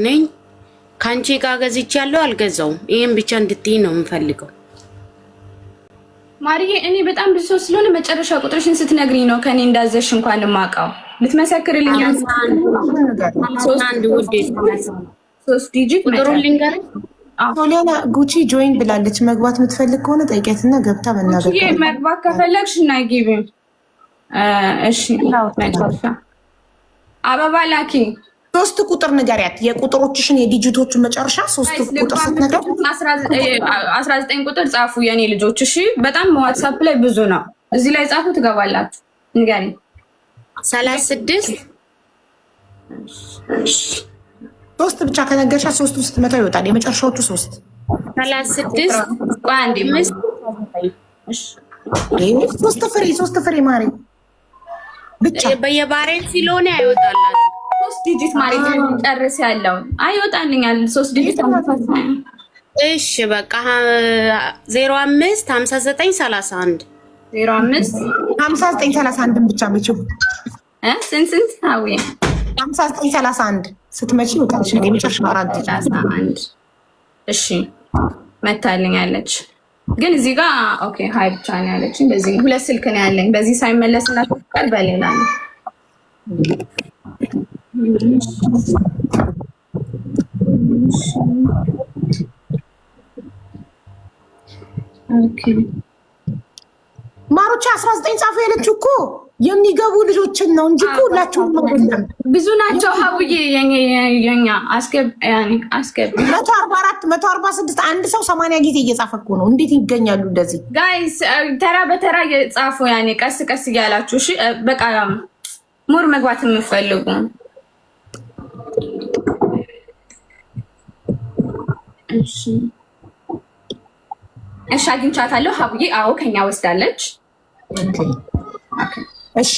ነኝ ካንቺ ጋር ገዝቻለሁ አልገዛውም። ይሄን ብቻ እንድትይ ነው የምፈልገው። ማርዬ እኔ በጣም ብዙ ሰው ስለሆነ መጨረሻ ቁጥርሽን ስትነግሪኝ ነው ከኔ እንዳዘሽ እንኳን ማውቀው። ልትመሰክርልኝ አንድ ውዴ 3 ዲጂት ቁጥሩን ልንገር። ሶሊያና ጉቺ ጆይን ብላለች። መግባት የምትፈልግ ከሆነ ጠይቂያትና ገብታ መናገር። ጉቺ መግባት ከፈለግሽ እና ግቢ። እሺ መጨረሻ አበባ ላኪ 3 ቁጥር ንገሪያት። የቁጥሮችሽን የዲጂቶቹን መጨረሻ 3 ቁጥር ስትነግር 19 ቁጥር ጻፉ የኔ ልጆች። እሺ በጣም ዋትስአፕ ላይ ብዙ ነው። እዚህ ላይ ጻፉ ትገባላችሁ። ንገሪ 36 3 ብቻ ከነገርሻ 3 ውስጥ መቶ ይወጣል። የመጨረሻዎቹ 3 36 አንድ ሶስት ፍሬ ማሪ ብቻ በየባሬን ስለሆነ አይወጣላት 3 ዲጂት ማለት ጨርስ ያለው አይወጣልኛል። 3 ዲጂት እሺ በቃ 05 59 31 05 59 31 ብቻ መቼው ስንት አዊ 59 31 ስትመጪ ይወጣልሽ። የመጨረሻ 4 31 እሺ መታልኛለች። ግን እዚህ ጋር ኦኬ ሃይ ብቻ ነው ያለችኝ። በዚህ 2 ስልክ ነው ያለኝ። በዚህ ሳይመለስላችሁ ቃል በሌላ ነው። ኦኬ ማሮቻ 19 ጻፉ ያለችው እኮ የሚገቡ ልጆችን ነው እንጂ እኮ ሁላችሁም አይደለም። ብዙ ናቸው። ሀቡዬ የኛ አስገብ 144 146 አንድ ሰው 80 ጊዜ እየጻፈ እኮ ነው። እንዴት ይገኛሉ እንደዚህ? ጋይስ ተራ በተራ እየጻፉ ቀስ ቀስ እያላችሁ እሺ። በቃ ሙር መግባት የምትፈልጉ እሺ አግኝቻታለሁ። ሀቡዬ አዎ ከኛ ወስዳለች። እሺ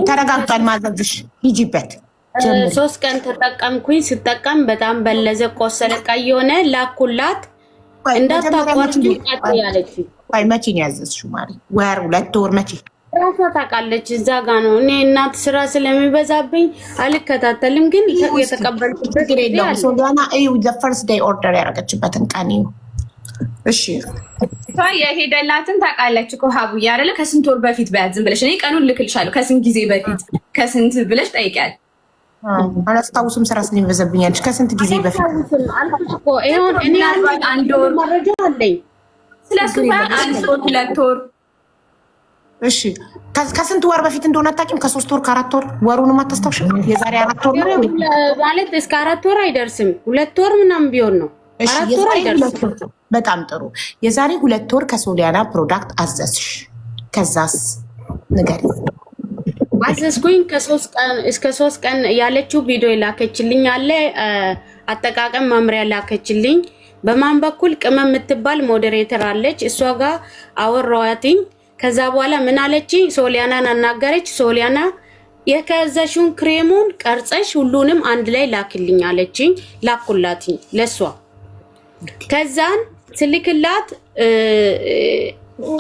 ተረጋግጧል። ማዘዝሽ ሂጂበት። 3 ቀን ተጠቀምኩኝ። ስጠቀም በጣም በለዘ ቆሰለ። ቀይ ሆነ። ላኩላት እንዳታቋርጪ ቀጥ ያለች። አይ መቼ ነው ያዘዝሽው ማሪ? ወር 2 ወር መቼ? ራሷ ታውቃለች። እዛ ጋ ነው። እኔ እናት ስራ ስለሚበዛብኝ አልከታተልም። ግን የተቀበልኩበት የለውም። ሶሊያና እዩ ዘ ፈርስት ዴይ ኦርደር ያደረገችበትን ቀን እዩ። እሺ የሄደላትን ታውቃለች እኮ ሀቡዬ አይደለ? ከስንት ወር በፊት በያት ዝም ብለሽ እኔ ቀኑን ልክልሻለሁ። ከስንት ጊዜ በፊት ከስንት ብለሽ ጠይቂያለሽ። አላስታውስም ስራ ስለሚበዛብኛለች። ከስንት ጊዜ በፊት አልኩሽ እኮ ይሁን። እኔ አንድ ወር መረጃ አለኝ ስለሱ 1 ወር 2 ወር። እሺ ከስንት ወር በፊት እንደሆነ አታውቂም? ከ3 ወር ከ4 ወር ወሩንም አታስታውሽም? የዛሬ 4 ወር ነው ማለት እስከ 4 ወር አይደርስም። 2 ወር ምናምን ቢሆን ነው። 4 ወር አይደርስም። በጣም ጥሩ። የዛሬ 2 ወር ከሶሊያና ፕሮዳክት አዘዝሽ። ከዛስ ንገሪ። አዘዝኩኝ። እስከ 3 ቀን ያለችው ቪዲዮ ላከችልኝ አለ። አጠቃቀም መምሪያ ላከችልኝ። በማን በኩል ቅመም የምትባል ሞዴሬተር አለች። እሷ ጋር አወራኋትኝ። ከዛ በኋላ ምን አለች? ሶሊያናን አናገረች። ሶሊያና የከዘሽውን ክሬሙን ቀርጸሽ ሁሉንም አንድ ላይ ላክልኝ አለችኝ። ላኩላትኝ ለሷ። ከዛን ስልክላት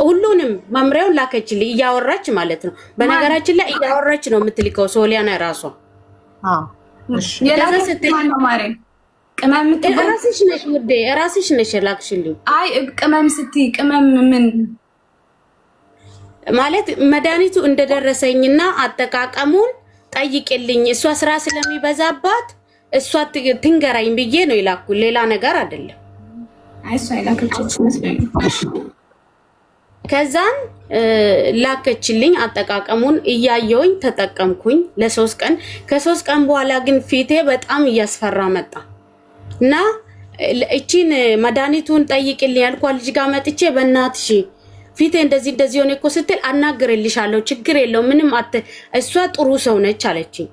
ሁሉንም መምሪያውን ላከችልኝ እያወራች ማለት ነው። በነገራችን ላይ እያወራች ነው የምትልከው ሶሊያና ራሷ። የራስሽ ነው ማሬ። ቅመም የምትባል ራስሽ ነሽ ውዴ፣ ራስሽ ነሽ ላክሽልኝ። አይ ቅመም ስትይ ቅመም ምን ማለት መድኃኒቱ እንደደረሰኝና አጠቃቀሙን ጠይቅልኝ። እሷ ስራ ስለሚበዛባት እሷ ትንገራኝ ብዬ ነው ይላኩ። ሌላ ነገር አይደለም። አይሷ ይላከችልሽ መስለኝ። ከዛን ላከችልኝ። አጠቃቀሙን እያየውኝ ተጠቀምኩኝ ለ3 ቀን። ከ3 ቀን በኋላ ግን ፊቴ በጣም እያስፈራ መጣ እና እቺን መድኃኒቱን ጠይቅልኝ ያልኳ ልጅ ጋር መጥቼ በእናትሽ ፊቴ እንደዚህ ሆነ እኮ ስትል አናግርልሻለሁ፣ ችግር የለው ምንም እሷ ጥሩ ሰው ነች አለችኝ።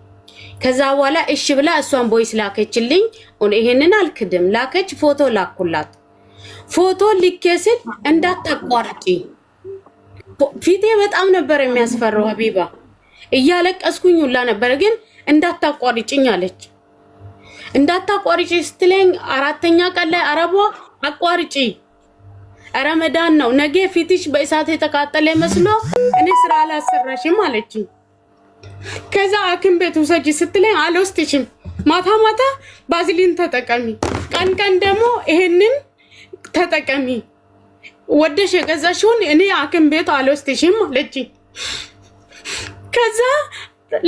ከዛ በኋላ እሺ ብላ እሷን ቦይስ ላከችልኝ። ይሄንን አልክድም ላከች። ፎቶ ላኩላት። ፎቶ ልኬስል እንዳታቋርጪ ፊቴ በጣም ነበር የሚያስፈራው ሀቢባ። እያለቀስኩኝ ሁላ ነበር። ግን እንዳታቋርጪኝ አለች። እንዳታቋርጪ ስትለኝ 4ኛ ቀን ላይ አረቧ አቋርጪ ረመዳን ነው ነገ ፊትሽ በእሳት የተቃጠለ መስሎ እኔ ስራ አላሰራሽም አለችኝ። ከዛ ሐኪም ቤት ውሰጂ ስትለኝ አልወስድሽም ማታ ማታ ባዝሊን ተጠቀሚ፣ ቀን ቀን ደግሞ ይሄንን ተጠቀሚ። ወደሽ የገዛሽውን እኔ ሐኪም ቤት አልወስድሽም አለችኝ። ከዛ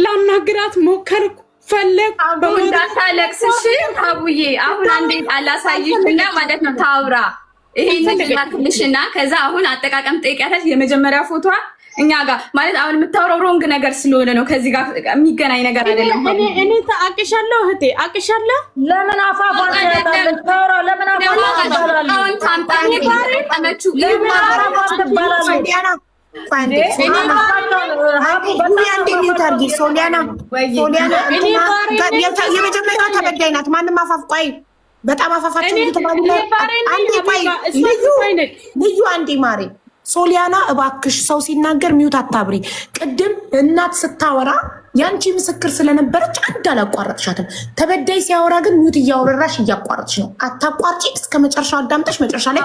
ላናግራት ሞከርኩ ፈለግ እንዳታለቅስሽ አቡዬ። አሁን አንዴ አላሳይሽና ማለት ነው ታውራ ይሄንን ልማክልሽና ከዛ አሁን አጠቃቀም ጠይቂያታለሽ። የመጀመሪያ ፎቶ እኛ ጋር ማለት አሁን የምታወራው ሮንግ ነገር ስለሆነ ነው። ከዚህ ጋር የሚገናኝ ነገር አይደለም። እኔ አቅሻለሁ እህቴ አቅሻለሁ። ለምን አፋፋ ታያታለች? ታውራ ለምን አፋፋ ታባላለች? አሁን ታምጣኝ ተጠቀመችው። ለምን አፋፋ ትባላለች? የመጀመሪያ ተበዳይ ናት። ማንም አፋፍ ቆይ በጣም አፋፋቸው ልዩ አንዴ ማሬ ሶሊያና እባክሽ ሰው ሲናገር ሚውት አታብሪ። ቅድም እናት ስታወራ ያንቺ ምስክር ስለነበረች አንድ አላቋረጥሻትም። ተበዳይ ሲያወራ ግን ሚውት እያወራሽ እያቋረጥሽ ነው። አታቋርጪ፣ እስከ መጨረሻው አዳምጠሽ መጨረሻ ላይ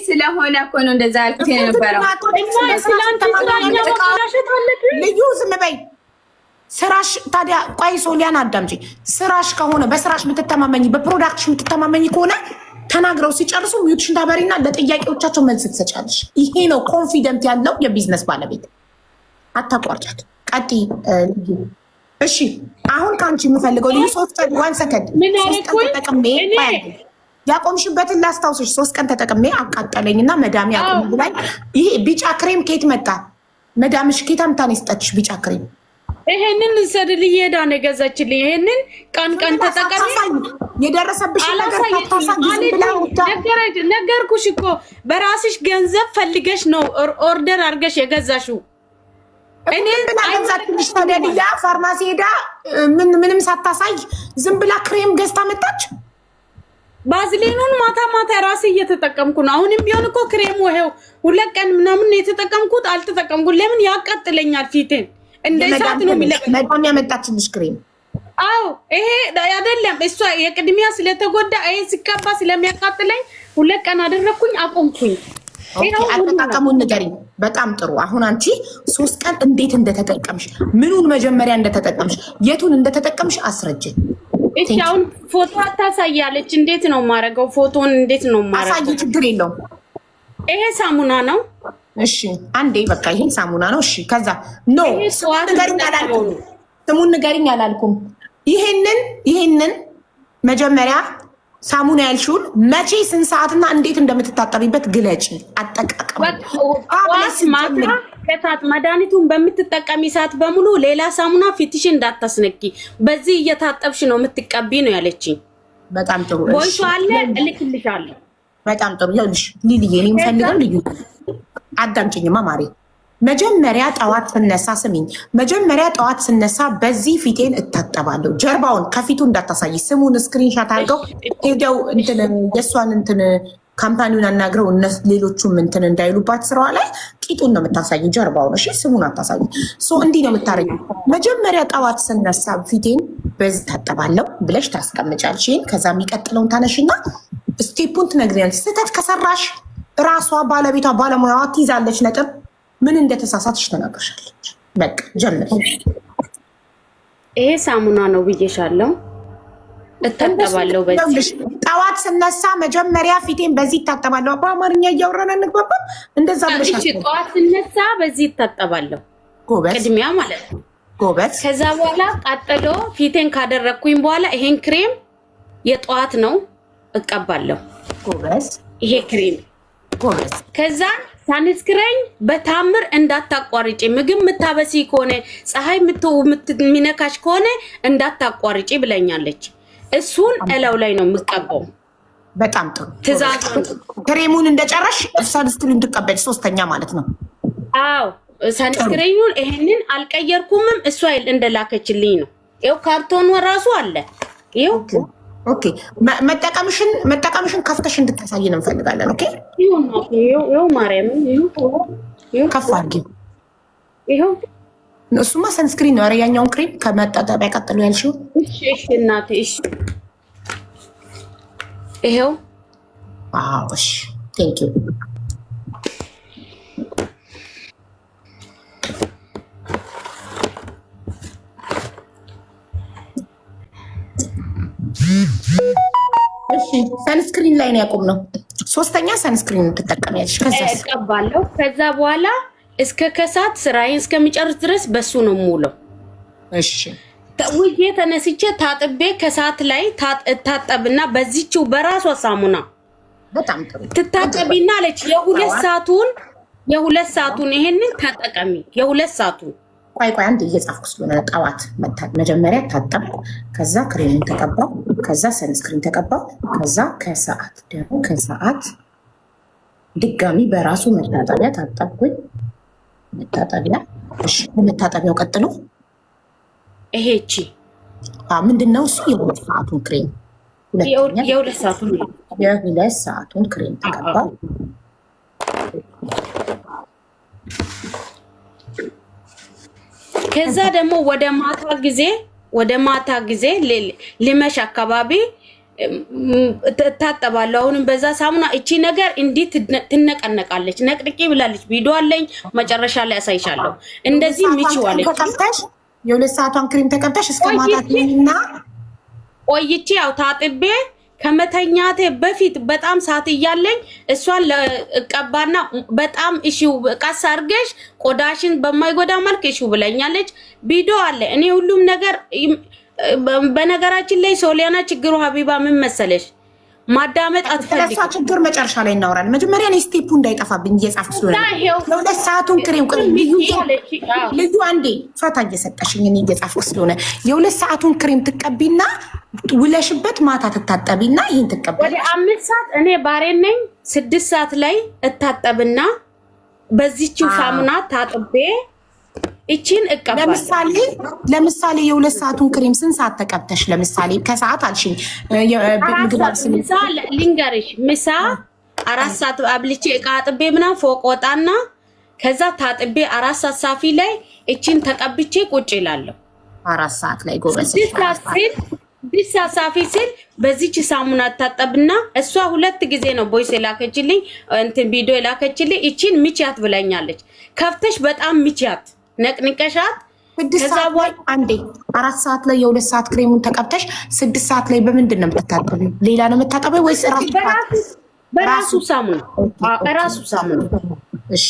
ስለሆነ እኮ ነው እንደዛ ያልኩት የነበረው። ልዩ ዝም በይ። ስራሽ ታዲያ ቆይ ሶሊያና አዳምጪ። ስራሽ ከሆነ በስራሽ የምትተማመኝ በፕሮዳክትሽ የምትተማመኝ ከሆነ ተናግረው ሲጨርሱ ሚውትሽን ታበሪና ለጥያቄዎቻቸው መልስ ትሰጫለሽ። ይሄ ነው ኮንፊደንት ያለው የቢዝነስ ባለቤት። አታቋርጫት። ቀጥይ። እሺ አሁን ከአንቺ የምፈልገው ልዩ 3 ቀን 1 ሰከንድ 3 ቀን ተጠቅሜ ያቆምሽበትን ላስታውስሽ። 3 ቀን ተጠቅሜ አቃጠለኝና መዳሜ ያቆም ብላኝ። ይሄ ቢጫ ክሬም ከየት መጣ? መዳምሽ ከየት አምጥታ ነው የሰጠችሽ ቢጫ ክሬም? ይሄንን ሰድልዬ ሄዳ ነው የገዛችልኝ። ይሄንን ቀን ቀን ተጠቀሚ። የደረሰብሽ ነገርኩሽ እኮ በራስሽ ገንዘብ ፈልገሽ ነው ኦርደር አድርገሽ የገዛሽው። እኔ ገዛችልሽ ተደልያ ፋርማሲ ሄዳ ምንም ሳታሳይ ዝም ብላ ክሬም ገዝታ መጣች። ባዝሊኑን ማታ ማታ ራሴ እየተጠቀምኩ ነው። አሁንም ቢሆን እኮ ክሬሙ ይሄው 2 ቀን ምናምን የተጠቀምኩት አልተጠቀምኩት። ለምን ያቃጥለኛል ፊቴን እንደ ሰዓት ነው የሚለቀው። መዳም ያመጣችልሽ ክሬም? አዎ ይሄ አይደለም እሷ የቅድሚያ ስለተጎዳ ይሄ ሲቀባ ስለሚያቃጥለኝ 2 ቀን አደረኩኝ፣ አቆምኩኝ። አጠቃቀሙን ንገሪኝ። በጣም ጥሩ። አሁን አንቺ 3 ቀን እንዴት እንደተጠቀምሽ፣ ምኑን መጀመሪያ እንደተጠቀምሽ፣ የቱን እንደተጠቀምሽ አስረጅኝ። እሺ አሁን ፎቶ አታሳያለች። እንዴት ነው የማደርገው? ፎቶን እንዴት ነው የማደርገው? አሳይ፣ ችግር የለውም። ይሄ ሳሙና ነው። እሺ አንዴ በቃ ይሄን ሳሙና ነው። እሺ ከዛ ኖ ስሙን ንገሪኝ አላልኩም። ይሄንን መጀመሪያ ሳሙና ያልሽውን መቼ ስንት ሰዓትና እንዴት እንደምትታጠቢበት ግለጪ። አጠቃቀም ማታ ከሰዓት መድኃኒቱን በምትጠቀሚ ሰዓት በሙሉ ሌላ ሳሙና ፊትሽን እንዳታስነኪ፣ በዚህ እየታጠብሽ ነው የምትቀቢ ነው ያለችኝ። በጣም ጥሩ። ቦይሱ አለ እልክልሻለሁ። በጣም ጥሩ። ይኸውልሽ ሊልዬ እኔ የምፈልገው ልዩ አዳምጪኝማ ማሬ። መጀመሪያ ጠዋት ስነሳ ስሚኝ፣ መጀመሪያ ጠዋት ስነሳ በዚህ ፊቴን እታጠባለሁ። ጀርባውን ከፊቱ እንዳታሳይ። ስሙን ስክሪንሻት አድርገው ሄደው የእሷን ካምፓኒውን አናግረው ሌሎቹም እንዳይሉባት ስራዋ ላይ ቂጡን ነው የምታሳይ፣ ጀርባውን። እሺ ስሙን አታሳይ። እንዲህ ነው የምታረጊው። መጀመሪያ ጠዋት ስነሳ ፊቴን በዚህ ታጠባለሁ ብለሽ ታስቀምጫለሽ። ከዛ የሚቀጥለውን ታነሽና ስቴፑን ትነግሪያለሽ። ስህተት ከሰራሽ ራሷ ባለቤቷ ባለሙያዋ ትይዛለች ነጥብ። ምን እንደተሳሳትሽ ተናግረሻለች። በቃ ጀምር። ይሄ ሳሙና ነው ብዬሻለሁ። እታጠባለሁ በዚህ። ጠዋት ስነሳ መጀመሪያ ፊቴን በዚህ እታጠባለሁ። በአማርኛ እያወራን እንግባባል። እንደዛ ብለሽ ጠዋት ስነሳ በዚህ እታጠባለሁ። ጎበዝ። ቅድሚያ ማለት ነው። ጎበዝ። ከዛ በኋላ ቀጥሎ ፊቴን ካደረግኩኝ በኋላ ይሄን ክሬም የጠዋት ነው እቀባለሁ። ጎበዝ። ይሄ ክሬም ጎበዝ። ከዛ ሳንስክሪን በታምር እንዳታቋርጪ። ምግብ የምታበሲ ከሆነ ፀሐይ የሚነካሽ ከሆነ እንዳታቋርጪ ብለኛለች። እሱን እላው ላይ ነው የምትቀባው። በጣም ጥሩ ትእዛዝ። ክሬሙን እንደጨረሽ ሳንስክሪን እንድትቀበል 3ኛ ማለት ነው። አዎ ሳንስክሪኑን ይሄንን አልቀየርኩምም። እሷ እንደላከችልኝ ነው። ይኸው ካርቶኑ ራሱ አለ። ይኸው ኦኬ። መጠቀምሽን ከፍተሽ እንድታሳይን እንፈልጋለን። ኦኬ ይኸው ማርያም ይኸው ከፍ አድርጊ። ይኸው እሱማ ሰንስክሪን ነው። ኧረ ያኛውን ክሬም ከመጣጣቢያ ቀጥሎ ያልሽው። እሺ እናቴ እሺ። ይኸው አዎ እሺ። ቴንክ ዩ። ሰንስክሪን ላይ ነው ያቆምነው። ሶስተኛ ሰንስክሪን ትጠቀሚያለሽ። ከዛ እቀባለሁ። ከዛ በኋላ እስከ ከሳት ስራዬን እስከሚጨርስ ድረስ በሱ ነው የምውለው። እሺ ውዬ ተነስቼ ታጥቤ ከሳት ላይ ታጠብና በዚህችው በራሷ ሳሙና በጣም ጥሩ ትታጠቢና አለች የሁለት ሰዓቱን ይሄንን ተጠቀሚ። የሁለት ሰዓቱን ቆይ አንድ እየጻፍኩ ስለሆነ ጠዋት መጀመሪያ ታጠብኩ፣ ከዛ ክሬምን ተቀባው፣ ከዛ ሰንስክሪን ተቀባው፣ ከዛ ከሰዓት ድጋሚ በራሱ መታጠቢያ ታጠብኩኝ። መታጠቢያ እሺ፣ መታጠቢያው ቀጥሎ ይሄቺ ምንድነው እሱ? የሁለት ሰዓቱን ክሬም የሁለት ሰዓቱን ክሬም ተቀባው። ከዛ ደግሞ ወደ ማታ ጊዜ ሊመሽ አካባቢ እታጠባለሁ። አሁንም በዛ ሳሙና እቺ ነገር እንዲህ ትነቀነቃለች። ነቅንቄ ብላለች። ቪዲዮ አለኝ መጨረሻ ላይ ያሳይሻለሁ። እንደዚህ ምችዋለች። የሁለት ሰዓቷን ክሬም ተቀባሽ እስከ ማታ እና ቆይቼ ያው ታጥቤ ከመተኛቴ በፊት በጣም ሰዓት እያለኝ እሷን ለቀባና በጣም እሺው ቀስ አድርገሽ ቆዳሽን በማይጎዳ መልክ እሺው ብለኛለች። ቪዲዮ አለ። እኔ ሁሉም ነገር በነገራችን ላይ ሶሊያና ችግሩ ሀቢባ ምን መሰለሽ ማዳመጥ አትፈልግም። ስለሷ ችግር መጨረሻ ላይ እናወራለን። መጀመሪያ እኔ ስቴፑ እንዳይጠፋብኝ እየጻፍኩ ስለሆነ የሁለት ሰዓቱን ክሬም ልዩ አንዴ ፈታ እየሰጠሽኝ እኔ እየጻፍኩ ስለሆነ የሁለት ሰዓቱን ክሬም ትቀቢና ውለሽበት ማታ ትታጠቢና ይህን ትቀበል። ወደ 5 ሰዓት እኔ ባሬን ነኝ 6 ሰዓት ላይ እታጠብና በዚህችው ሳሙና ታጥቤ እቺን እቀባለሁ። ለምሳሌ የሁለት ሰዓቱን ክሬም ስንት ሰዓት ተቀብተሽ? ለምሳሌ ከሰዓት አልሽኝ። ልንገርሽ ምሳ 4 ሰዓት አብልቼ እቃ አጥቤ ምናምን ፎቅ ወጣና ከዛ ታጥቤ 4 ሰዓት ሳፊ ላይ እቺን ተቀብቼ ቁጭ ይላለሁ። 4 ሰዓት ላይ ጎበዝ ዲሳ ሳፊ ሲል በዚች ሳሙና ታጠብና እሷ 2 ጊዜ ነው ቦይስ የላከችልኝ እንትን ቪዲዮ የላከችልኝ። እቺን ምቻት ብለኛለች። ከፍተሽ በጣም ምቻት ነቅንቀሻት። ከዛ በኋላ አንዴ 4 ሰዓት ላይ የሁለት ሰዓት ክሬሙን ተቀብተሽ 6 ሰዓት ላይ በምንድን ነው የምትታጠቢው? ሌላ ነው የምትታጠቢው ወይስ በራሱ ሳሙና? በራሱ ሳሙና። እሺ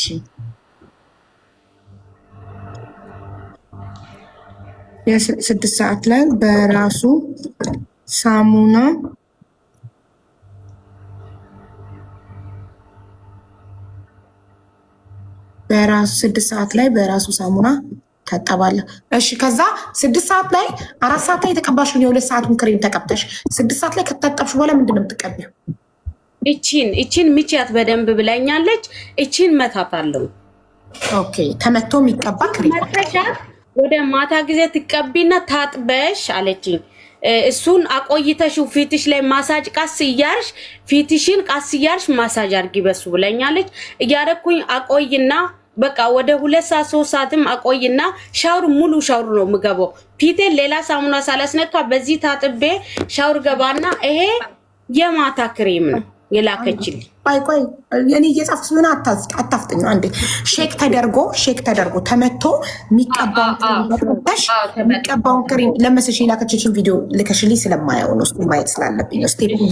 6 ሰዓት ላይ በራሱ ሳሙና በራሱ 6 ሰዓት ላይ በራሱ ሳሙና ታጠባለህ። እሺ ከዛ 6 ሰዓት ላይ 4 ሰዓት ላይ የተቀባሽውን የሁለት ሰዓቱን ክሬም ተቀብተሽ 6 ሰዓት ላይ ከታጠብሽ በኋላ ምንድን ነው የምትቀቢው? እቺን ምቻት በደንብ ብለኛለች። እቺን መታታለሁ። ኦኬ ተመቶ የሚቀባ ክሬም መተሻት ወደ ማታ ጊዜ ትቀቢና ታጥበሽ አለችኝ። እሱን አቆይተሽው ፊትሽ ላይ ማሳጅ ቃስ እያርሽ ፊትሽን ቃስ እያርሽ ማሳጅ አርጊ በሱ ብለኛለች። እያደረኩኝ አቆይና በቃ ወደ 2 ሰዓት 3 ሰዓትም አቆይና ሻውር ሙሉ ሻውር ነው የምገባው። ፊቴን ሌላ ሳሙና ሳላስነካ በዚህ ታጥቤ ሻውር ገባና ይሄ የማታ ክሬም ነው የላከችልኝ። ቆይ የኔ እየጻፍኩ ስለሆነ አታፍጥኝ። አንዴ ሼክ ተደርጎ ተመቶ የሚቀባውን ክሬም ለመሰሽ የላከችልኝ ቪዲዮ ልከሽልኝ ስለማየው ነው። እሱ ማየት ስላለብኝ ነው። ስቴፑን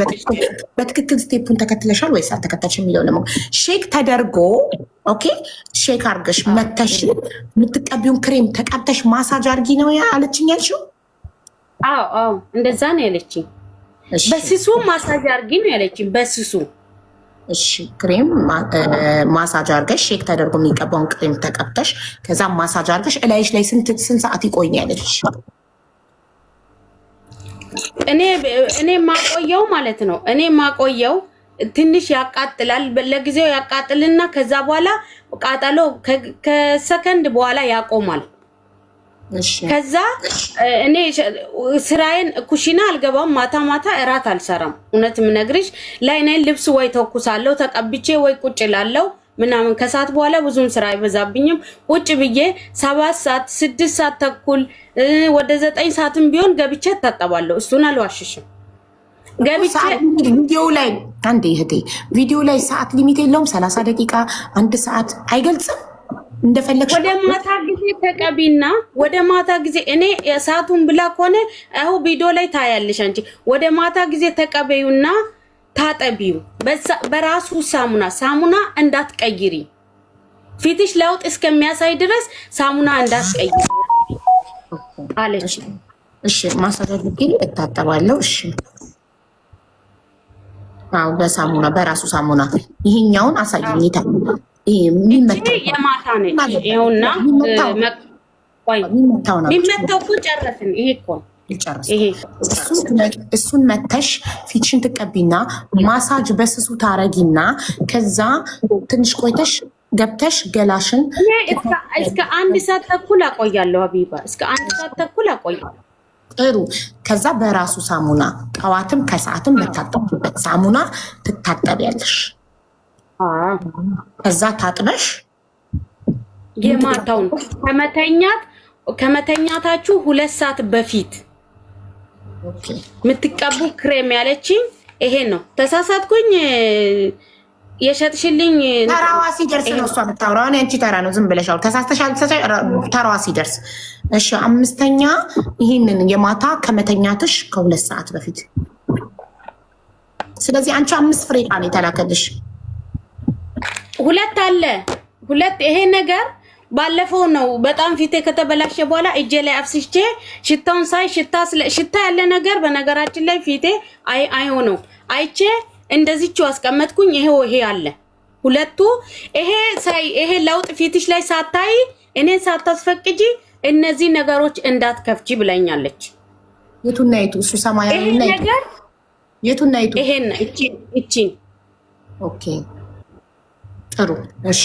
በትክክል ስቴፑን ተከትለሻል ወይስ አልተከተልሽም የሚለው ነው። ሼክ ተደርጎ ኦኬ፣ ሼክ አርገሽ መተሽ የምትቀቢውን ክሬም ተቀብተሽ ማሳጅ አርጊ ነው ያለችኝ ያልሽው? አዎ እንደዛ ነው ያለችኝ። በስሱ ማሳጅ አርጊ ነው ያለችኝ። በስሱ እሺ ክሬም ማሳጅ አርገሽ ሼክ ተደርጎ የሚቀባውን ክሬም ተቀብተሽ ከዛ ማሳጅ አርገሽ እላይሽ ላይ ስንት ሰዓት ይቆያል? እኔ ማቆየው ማለት ነው። እኔ ማቆየው ትንሽ ያቃጥላል። ለጊዜው ያቃጥልና ከዛ በኋላ ቃጠሎ ከሰከንድ በኋላ ያቆማል። ከዛ እኔ ስራዬን ኩሽና አልገባም። ማታ እራት አልሰራም። እውነት ምነግርሽ ላይኔን ልብስ ወይ ተኩሳለሁ ተቀብቼ ወይ ቁጭ ላለው ምናምን። ከሰዓት በኋላ ብዙም ስራ አይበዛብኝም። ቁጭ ብዬ 7 ሰዓት 6 ሰዓት ተኩል ወደ 9 ሰዓትም ቢሆን ገብቼ እታጠባለሁ። እሱን አልዋሽሽም። ገብቼ ቪዲዮ ላይ አንዴ እህቴ ቪዲዮ ላይ ሰዓት ሊሚት የለውም። 30 ደቂቃ 1 ሰዓት አይገልጽም። እንደፈለግሽ ወደ ማታ ጊዜ ተቀቢና ወደ ማታ ጊዜ እኔ የሰዓቱን ብላ ከሆነ አሁ ቪዲዮ ላይ ታያለሽ አንቺ። ወደ ማታ ጊዜ ተቀበዩና ታጠቢው በራሱ ሳሙና እንዳትቀይሪ። ፊትሽ ለውጥ እስከሚያሳይ ድረስ ሳሙና እንዳትቀይሪ አለች። እሺ ማሳጅ አድርጌ እታጠባለሁ። እሺ አው በሳሙና በራሱ ሳሙና ይሄኛውን አሳይኝ። የሚመጣው የማታ ነች። ይኸውና የሚመጣው እኮ ጨረስን። ይሄ እኮ እሱን መተሽ ፊትሽን ትቀቢና ማሳጅ በስሱ ታረጊና ከዛ ትንሽ ቆይተሽ ገብተሽ ገላሽን እስከ 1 ሰዓት ተኩል አቆያለሁ። ሀቢባ እስከ 1 ሰዓት ተኩል አቆያለሁ። ጥሩ። ከዛ በራሱ ሳሙና ጠዋትም ከሰዓትም በታጠብበት ሳሙና ትታጠቢያለሽ። ከዛ ታጥበሽ የማታውን ከመተኛታችሁ 2 ሰዓት በፊት የምትቀቡ ክሬም ያለችኝ ይሄ ነው። ተሳሳትኩኝ። የሸጥሽልኝ ተራዋ ሲደርስ ነው እሷ የምታወራው። እኔ አንቺ ተራ ነው ዝም ብለሻል። ተሳስተሻል። ተራዋ ሲደርስ እሺ። 5ኛ ይሄንን የማታ ከመተኛትሽ ከ2 ሰዓት በፊት። ስለዚህ አንቺ 5 ፍሬ ቃል የተላከልሽ 2 አለ 2 ይሄ ነገር ባለፈው ነው። በጣም ፊቴ ከተበላሸ በኋላ እጄ ላይ አፍስቼ ሽታውን ሳይ ሽታ ያለ ነገር በነገራችን ላይ ፊቴ አይሆነው አይቼ እንደዚህው አስቀመጥኩኝ። ይሄ አለ 2ቱ ይሄ ለውጥ ፊትሽ ላይ ሳታይ እኔን ሳታስፈቅጂ እነዚህ ነገሮች እንዳትከፍቺ ብለኛለች። የቱና የቱ? እሱ ሰማያዊ ነገር የቱና የቱ? ይሄን እቺ ኦኬ ጥሩ እሺ።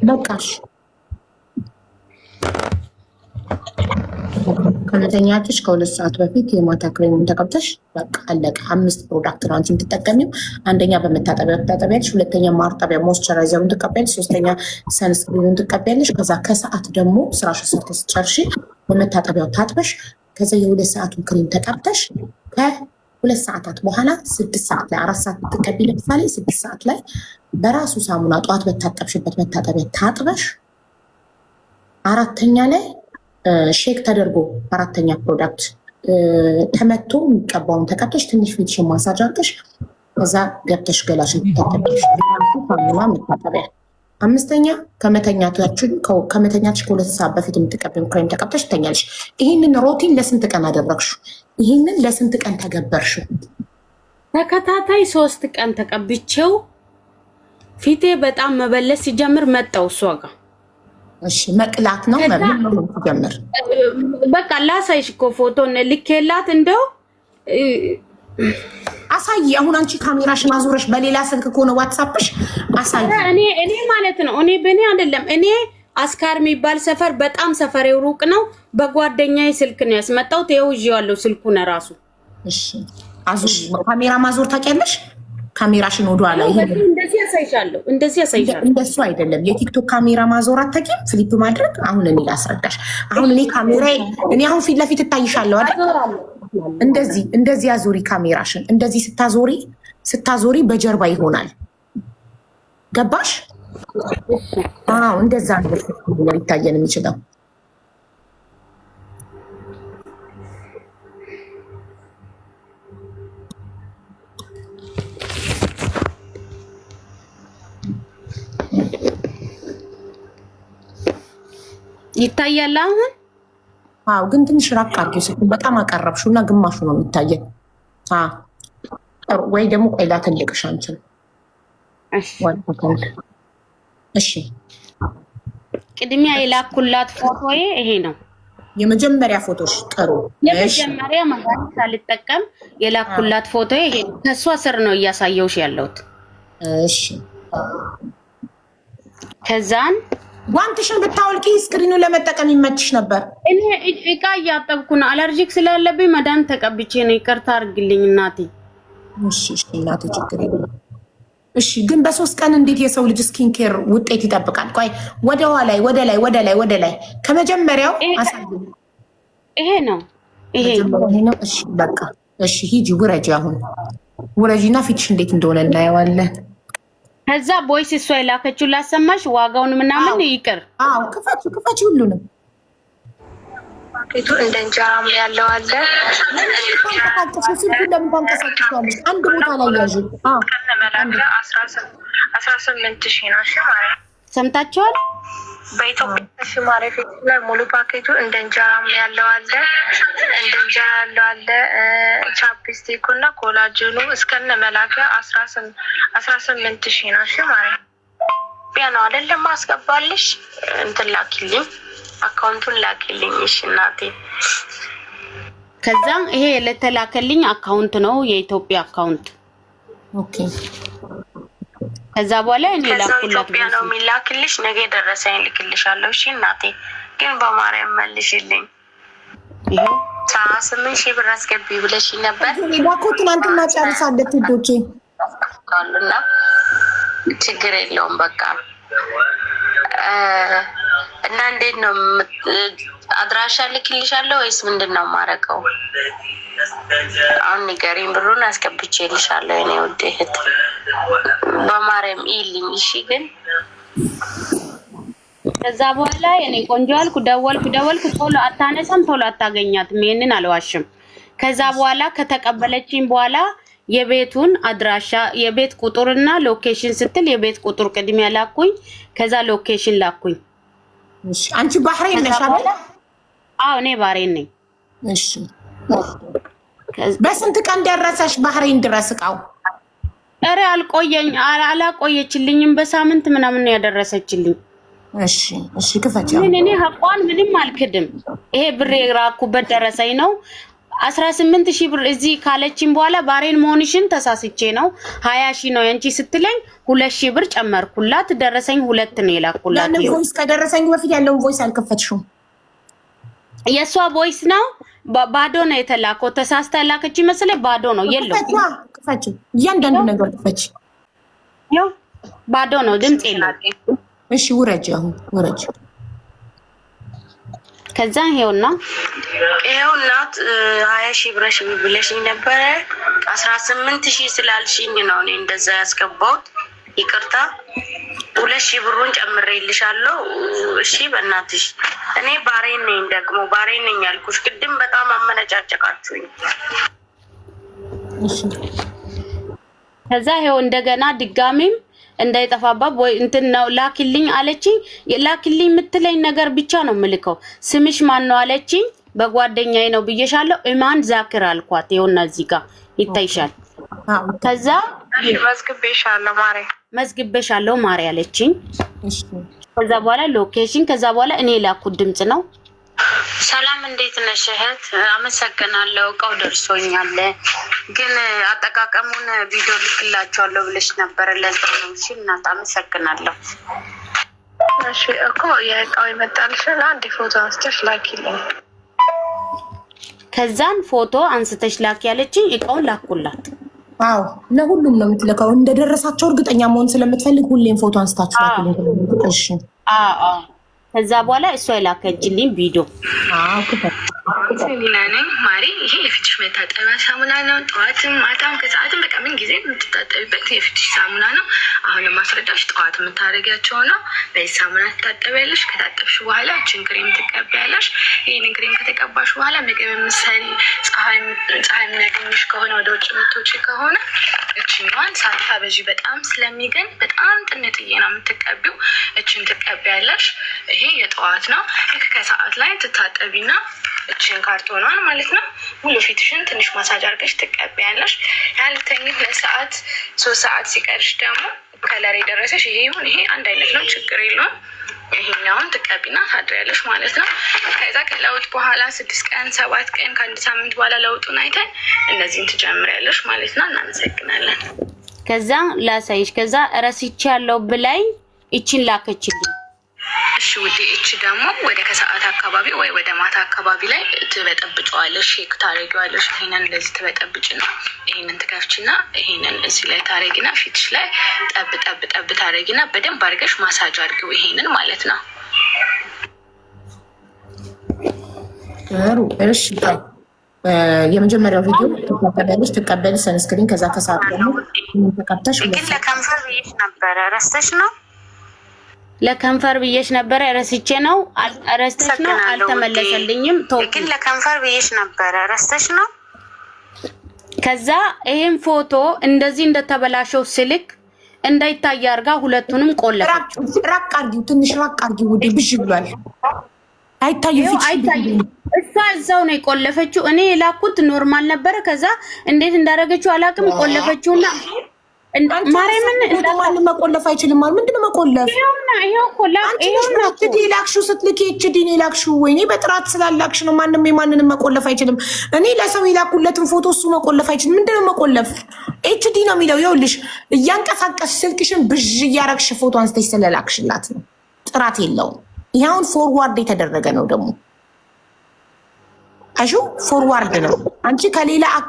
በቃሽ ከመተኛትሽ ከ2 ሰዓት በፊት የማታ ክሬሙን ተቀብተሽ በቃ አለቀ። 5 ፕሮዳክት ነው አንቺ የምትጠቀሚው። አንደኛ በመታጠቢያ ትታጠቢያለሽ፣ ሁለተኛ ማርጠቢያ ሞይስቸራይዘሩን ትቀበያለሽ፣ ሶስተኛ ሰንስክሪኑን ትቀበያለሽ። ከዛ ከሰዓት ደግሞ ስራሽን ሰርተሽ ጨርሺ በመታጠቢያው ታጥበሽ ከዛ የ2 ሰዓቱን ክሬም ተቀብተሽ ከ2 ሰዓታት በኋላ 6 ሰዓት ላይ 4 ሰዓት ትቀቢ። ለምሳሌ 6 ሰዓት ላይ በራሱ ሳሙና ጠዋት በታጠብሽበት መታጠቢያ ታጥበሽ 4ኛ ላይ ሼክ ተደርጎ 4ኛ ፕሮዳክት ተመቶ የሚቀባውን ተቀብተሽ ትንሽ ፊትሽን ማሳጅ አድርገሽ ከዛ ገብተሽ ገላሽን ትታጠቢያለሽ። ሳሙና መታጠቢያ። 5ኛ ከመተኛትሽ ከ2 ሰዓት በፊት የምትቀቢውን ክሬም ተቀብተሽ ትተኛለሽ። ይህንን ሮቲን ለስንት ቀን አደረግሽው? ይህንን ለስንት ቀን ተገበርሽው? ተከታታይ 3 ቀን ተቀብቼው ፊቴ በጣም መበለስ ሲጀምር መጣው እሷ ጋር። እሺ መቅላት ነው ማለት ሲጀምር በቃ ላሳይሽ እኮ ፎቶን ልኬላት እንደው አሳይ። አሁን አንቺ ካሜራሽን አዙረሽ በሌላ ስልክ ከሆነ ዋትስአፕሽ አሳይ። እኔ ማለት ነው በእኔ አይደለም። እኔ አስካር የሚባል ሰፈር በጣም ሰፈሬው ሩቅ ነው። በጓደኛዬ ስልክ ነው ያስመጣሁት። ይኸው ስልኩን ራሱ። እሺ አዙር ካሜራ ማዞር ታውቂያለሽ? ካሜራሽን ወደ ኋላ እንደዚህ ያሳይሻለሁ። እንደሱ አይደለም። የቲክቶክ ካሜራ ማዞር አታውቂም? ፍሊፕ ማድረግ። አሁን እኔ ላስረዳሽ። አሁን እኔ አሁን ፊት ለፊት እታይሻለሁ አይደል? እንደዚህ አዙሪ ካሜራሽን። እንደዚህ ስታዞሪ በጀርባ ይሆናል። ገባሽ? አዎ እንደዛ ነው ሊታየን የሚችለው። ይታያል አሁን? አዎ ግን ትንሽ ራቅ አድርጊው። ስልኩን በጣም አቀረብሽው እና ግማሹ ነው የሚታየን። ወይ ደግሞ ቆይ ላተልቅሽ አንቺን። እሺ ቅድሚያ የላኩላት ፎቶዬ ይሄ ነው። የመጀመሪያ ፎቶሽ ጥሩ። የመጀመሪያ ማለት ሳልጠቀም የላኩላት ፎቶዬ ይሄ ነው። ከሷ ስር ነው እያሳየውሽ ያለሁት። እሺ ከዛን ጓንትሽን ብታወልቂ ስክሪኑ ለመጠቀም ይመችሽ ነበር። እኔ እቃ እያጠብኩ ነው። አለርጂክ ስላለብኝ መድኃኒት ተቀብቼ ነው። ይቅርታ አድርግልኝ እናቴ። እሺ እናቴ ችግር የለም። እሺ ግን በ3 ቀን እንዴት የሰው ልጅ ስኪን ኬር ውጤት ይጠብቃል? ቆይ ወደ ላይ ከመጀመሪያው አሳይ። ይሄ ነው። እሺ በቃ እሺ ሂጂ ውረጂ። አሁን ውረጂና ፊትሽ እንዴት እንደሆነ እናየዋለን። ከዛ ቦይስ እሷ የላከችው ላሰማሽ ዋጋውን ምናምን ይቅር። ክፈች ሁሉንም። ፓኬቱ እንደ እንጀራም ያለው አለ። ስልኩን ለምን ታንቀሳቅሻለሽ? አንድ ቦታ ላይ ያዥ። ከነመላከ 18,000 ነው። እሺ ማለት ሰምታችኋል? በኢትዮጵያ ሽማሬ ፊት ላይ ሙሉ ፓኬቱ እንደ እንጀራም ያለው አለ። እንደ እንጀራ ያለው አለ። ቻፕስቲኩ እና ኮላጅኑ እስከነ መላከ 18,000 ነው። እሺ ማለት ያ ነው አይደለም? ማስገባልሽ እንትን ላኪልኝ፣ አካውንቱን ላኪልኝ። እሺ እናቴ። ከዛም ይሄ ለተላከልኝ አካውንት ነው የኢትዮጵያ አካውንት። ኦኬ። ከዛ በኋላ እኔ ላኩላት ኢትዮጵያ ነው የሚላክልሽ። ነገ ደረሰኝ ልክልሻለሁ። እሺ እናቴ። ግን በማርያም መልሽልኝ። ይሄ 8,000 ብር አስገቢ ብለሽ ነበር። ባኮ ትናንትና ጨርሳለች ልጆቼ ካሉና ችግር የለውም በቃ። እና እንዴት ነው አድራሻ ልክልሻለሁ ወይስ ምንድነው ማረቀው? አሁን ንገሪኝ። ብሩን አስገብቼልሻለሁ የኔ ውድ እህት በማርያም ይልኝ። እሺ ግን ከዛ በኋላ የኔ ቆንጆ አልኩ፣ ደወልኩ፣ ቶሎ አታነሳም፣ ቶሎ አታገኛትም። ይሄንን አልዋሽም። ከዛ በኋላ ከተቀበለችኝ በኋላ የቤቱን አድራሻ የቤት ቁጥርና ሎኬሽን ስትል የቤት ቁጥር ቅድሚያ ላኩኝ። ከዛ ሎኬሽን ላኩኝ። እሺ አንቺ ባህሬን ነሽ አይደል? አዎ እኔ ባህሬን ነኝ። እሺ በስንት ቀን ደረሰሽ ባህሬን ድረስ እቃው? ኧረ አላቆየችልኝም። በሳምንት ምናምን ነው ያደረሰችልኝ። እሺ ክፈችው። እኔ ሀቋን ምንም አልክድም። ይሄ ብር የራኩበት ደረሰኝ ነው። 18,000 ብር እዚህ ካለችኝ በኋላ ባህሬን መሆንሽን ተሳስቼ ነው 20,000 ነው ያንቺ ስትለኝ 2,000 ብር ጨመርኩላት። ደረሰኝ 2 ነው የላኩላት። ያንን ቮይስ ከደረሰኝ በፊት ያለውን ቮይስ አልከፈትሽም? የሷ ቮይስ ነው ባዶ ነው የተላከው። ተሳስታ ላከች መሰለኝ። ባዶ ነው የለውም። ክፈች፣ እያንዳንዱ ነገር ክፈች። ያው ባዶ ነው፣ ድምጽ የለም። እሺ ውረጅ፣ አሁን ውረጅ። ከዛ ይሄውና 20,000 ብረሽ ብለሽኝ ነበረ። 18,000 ስላልሽኝ ነው እኔ እንደዛ ያስገባሁት። ይቅርታ 2,000 ብሩን ጨምሬልሻለሁ። እሺ በእናትሽ። እኔ ባህሬን ነኝ፣ ደግሞ ባህሬን ነኝ ያልኩሽ ቅድም በጣም አመነጫጨቃችሁኝ። እሺ ከዛ ይሄው እንደገና ድጋሚም እንዳይጠፋባት ወይ እንትን ነው ላኪልኝ አለችኝ። ላኪልኝ የምትለኝ ነገር ብቻ ነው የምልከው። ስምሽ ማን ነው አለችኝ። በጓደኛዬ ነው ብዬሻለሁ። ኢማን ዛክር አልኳት። ይኸውና እዚህ ጋር ይታይሻል። ከዛ መዝግቤሻለሁ ማሪ አለችኝ። ከዛ በኋላ ሎኬሽን፣ ከዛ በኋላ እኔ ላኩት ድምጽ ነው። ሰላም እንዴት ነሽ እህት? አመሰግናለሁ። እቃው ደርሶኛል፣ ግን አጠቃቀሙን ቪዲዮ ልክላቸዋለሁ ብለሽ ነበር። ለዛ ነው። እሺ እናት አመሰግናለሁ። እሺ እኮ የእቃው ይመጣልሻል። አንድ ፎቶ አንስተሽ ላኪልኝ። ከዛን ፎቶ አንስተሽ ላኪ ያለችኝ። እቃውን ላኩላት። አዎ ለሁሉም ነው የምትልከው። እንደደረሳቸው እርግጠኛ መሆን ስለምትፈልግ ሁሌም ፎቶ አንስታችሁ ላኪልኝ። እሺ አዎ ከዛ በኋላ እሷ የላከችልኝ ቪዲዮ ሰሚና ነኝ ማሪ። ይሄ የፊትሽ መታጠቢያ ሳሙና ነው። ጠዋትም ማታም ከሰዓትም በቃ ምን ጊዜ የምትታጠቢበት የፊትሽ ሳሙና ነው። አሁን ማስረዳሽ ጠዋት የምታደርጊያቸው ነው። በዚህ ሳሙና ትታጠቢያለሽ። ከታጠብሽ በኋላ እችን ክሬም ትቀቢያለሽ። ይህንን ክሬም ከተቀባሽ በኋላ ምግብ የምትሰሪ ፀሐይ የሚያገኝሽ ከሆነ ወደ ውጭ የምትወጪ ከሆነ እችኛዋን ሳታበዢ በጣም ስለሚገኝ በጣም ጥንጥዬ ነው የምትቀቢው። እችን ትቀቢያለሽ። ይሄ የጠዋት ነው። ልክ ከሰዓት ላይ ትታጠቢና እችን ካርቶኗን ማለት ነው ሙሉ ፊትሽን ትንሽ ማሳጅ አድርገሽ ትቀቢያለሽ። ያልተኝ 3 ሰዓት ሲቀርሽ ደግሞ ከለር የደረሰሽ ይሄ ይሁን ይሄ አንድ አይነት ነው፣ ችግር የለውም። ይሄኛውን ትቀቢና ታድሪያለሽ ማለት ነው። ከዛ ከለውጥ በኋላ 6 ቀን 7 ቀን ከአንድ ሳምንት በኋላ ለውጡን አይተን እነዚህን ትጀምሪያለሽ ማለት ነው። እናመሰግናለን። ከዛ ላሳይሽ። ከዛ ረስቼ ያለው ብላኝ እቺን ላከችልኝ። እሺ ውዴ፣ እቺ ደግሞ ወደ ከሰዓት አካባቢ ወይ ወደ ማታ አካባቢ ላይ ትበጠብጫዋለሽ፣ ሼክ ታረጊዋለሽ። ይሄንን እንደዚህ ትበጠብጭና ይሄንን ትከፍቺና ይሄንን እዚህ ላይ ታረጊና ፊትሽ ላይ ጠብ ታረጊና በደንብ አድርገሽ ማሳጅ አድርጊው። ይሄንን ማለት ነው። እሺ የመጀመሪያው ቪዲዮ ትቀበያለሽ፣ ሰንስክሪን። ከዛ ከሰዓት ደግሞ ተቀብተሽ ግን ለከንፈር ብዬሽ ነበረ፣ ረስተሽ ነው? ለከንፈር ብዬሽ ነበር ረስቼ ነው ረስተሽ ነው አልተመለሰልኝም። ግን ለከንፈር ብዬሽ ነበር ረስተሽ ነው። ከዛ ይሄን ፎቶ እንደዚህ እንደተበላሸው ስልክ እንዳይታይ አርጋ ሁለቱንም ቆለፈች። ራቅ አርጊው፣ ትንሽ ራቅ አርጊው። ወደ ብዥ ብሏል። አይታይም እሷ እዛው ነው የቆለፈችው። እኔ የላኩት ኖርማል ነበረ። ከዛ እንዴት እንዳደረገችው አላውቅም። ቆለፈችውና ማርያምን ማንም መቆለፍ አይችልም ማለት ምንድነው መቆለፍ? ይሄውና ኤችዲ ላክሽው ስትልኪ ኤችዲ ነው ላክሽው። ወይኔ በጥራት ስላላክሽ ነው። ማንም የማንንም መቆለፍ አይችልም። እኔ ለሰው የላኩለትን ፎቶ እሱ መቆለፍ አይችልም። ምንድነው መቆለፍ? ኤችዲ ነው የሚለው። ይኸውልሽ እያንቀሳቀስሽ ስልክሽን ብዥ እያረግሽ ፎቶ አንስተሽ ስለላክሽላት ነው። ጥራት የለውም። ይሄውን ፎርዋርድ የተደረገ ነው ደግሞ አሹ ፎርዋርድ ነው። አንቺ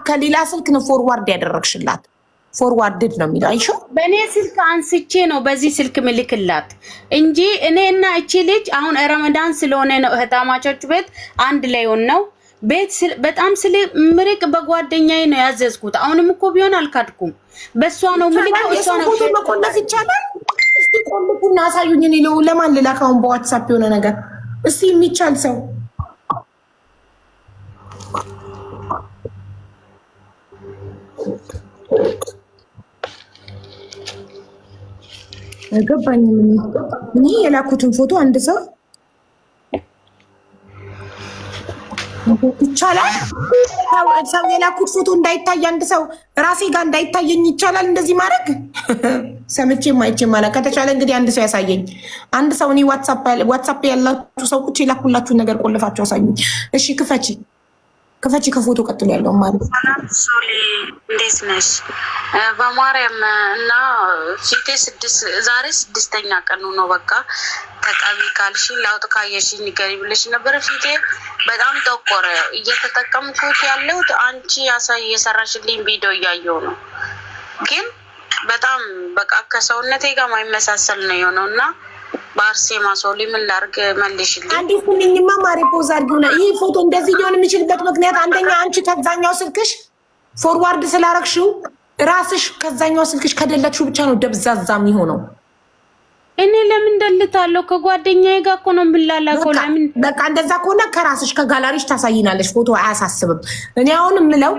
ከሌላ ስልክ ነው ፎርዋርድ ያደረግሽላት። ፎርዋርድድ ነው የሚለው አይሹ። በእኔ ስልክ አንስቼ ነው በዚህ ስልክ ምልክላት እንጂ እኔ እና እቺ ልጅ አሁን ረመዳን ስለሆነ ነው እህታማቾች ቤት አንድ ላይ ሆነው ቤት በጣም ምርቅ በጓደኛዬ ነው ያዘዝኩት። አሁንም እኮ ቢሆን አልካድኩም። በሷ ነው ምልክው። እሷ ነው ፎቶ መቆለፍ ይቻላል። እስቲ ቆልፉና አሳዩኝ። እኔ ለማን ልላካውን በዋትስአፕ የሆነ ነገር እስቲ የሚቻል ሰው አይገባኝም። እኔ የላኩትን ፎቶ አንድ ሰው ይቻላል። ሰው የላኩት ፎቶ እንዳይታይ አንድ ሰው ራሴ ጋር እንዳይታየኝ ይቻላል እንደዚህ ማድረግ? ሰምቼም አይቼም ማለት ከተቻለ እንግዲህ አንድ ሰው ያሳየኝ። አንድ ሰው እኔ ዋትስአፕ ያላችሁ ሰዎች የላኩላችሁን ነገር ቆልፋችሁ አሳዩኝ። እሺ ክፈቺ ከፎቶ ቀጥሎ ያለው ማለት ሶሊ እንዴት ነሽ? በማርያም እና ፊቴ ዛሬ 6ኛ ቀኑ ነው። በቃ ተቀቢ ካልሽ ላውጥ ካየሽኝ ንገሪ ብለሽ ነበር። ፊቴ በጣም ጠቆረ። እየተጠቀምኩት ያለሁት አንቺ የሰራሽልኝ ቪዲዮ እያየሁ ነው። ግን በጣም በቃ ከሰውነቴ ጋር ማይመሳሰል ነው የሆነው እና በአርሴማ ሶሊ ምን ላድርግ መልሽልኝ። አንዲት ኩንኝማ ማሪ ፖዝ አድርጊውና ይህ ፎቶ እንደዚህ ሊሆን የሚችልበት ምክንያት አንደኛ አንቺ ከዛኛው ስልክሽ ፎርዋርድ ስላረግሽው ራስሽ ከዛኛው ስልክሽ ከደለችው ብቻ ነው ደብዛዛ የሚሆነው። እኔ ለምን ደልታለሁ? ከጓደኛዬ ጋር እኮ ነው የምላላከው። ለምን በቃ እንደዛ ከሆነ ከራስሽ ከጋላሪሽ ታሳይናለሽ። ፎቶ አያሳስብም። እኔ አሁን የምለው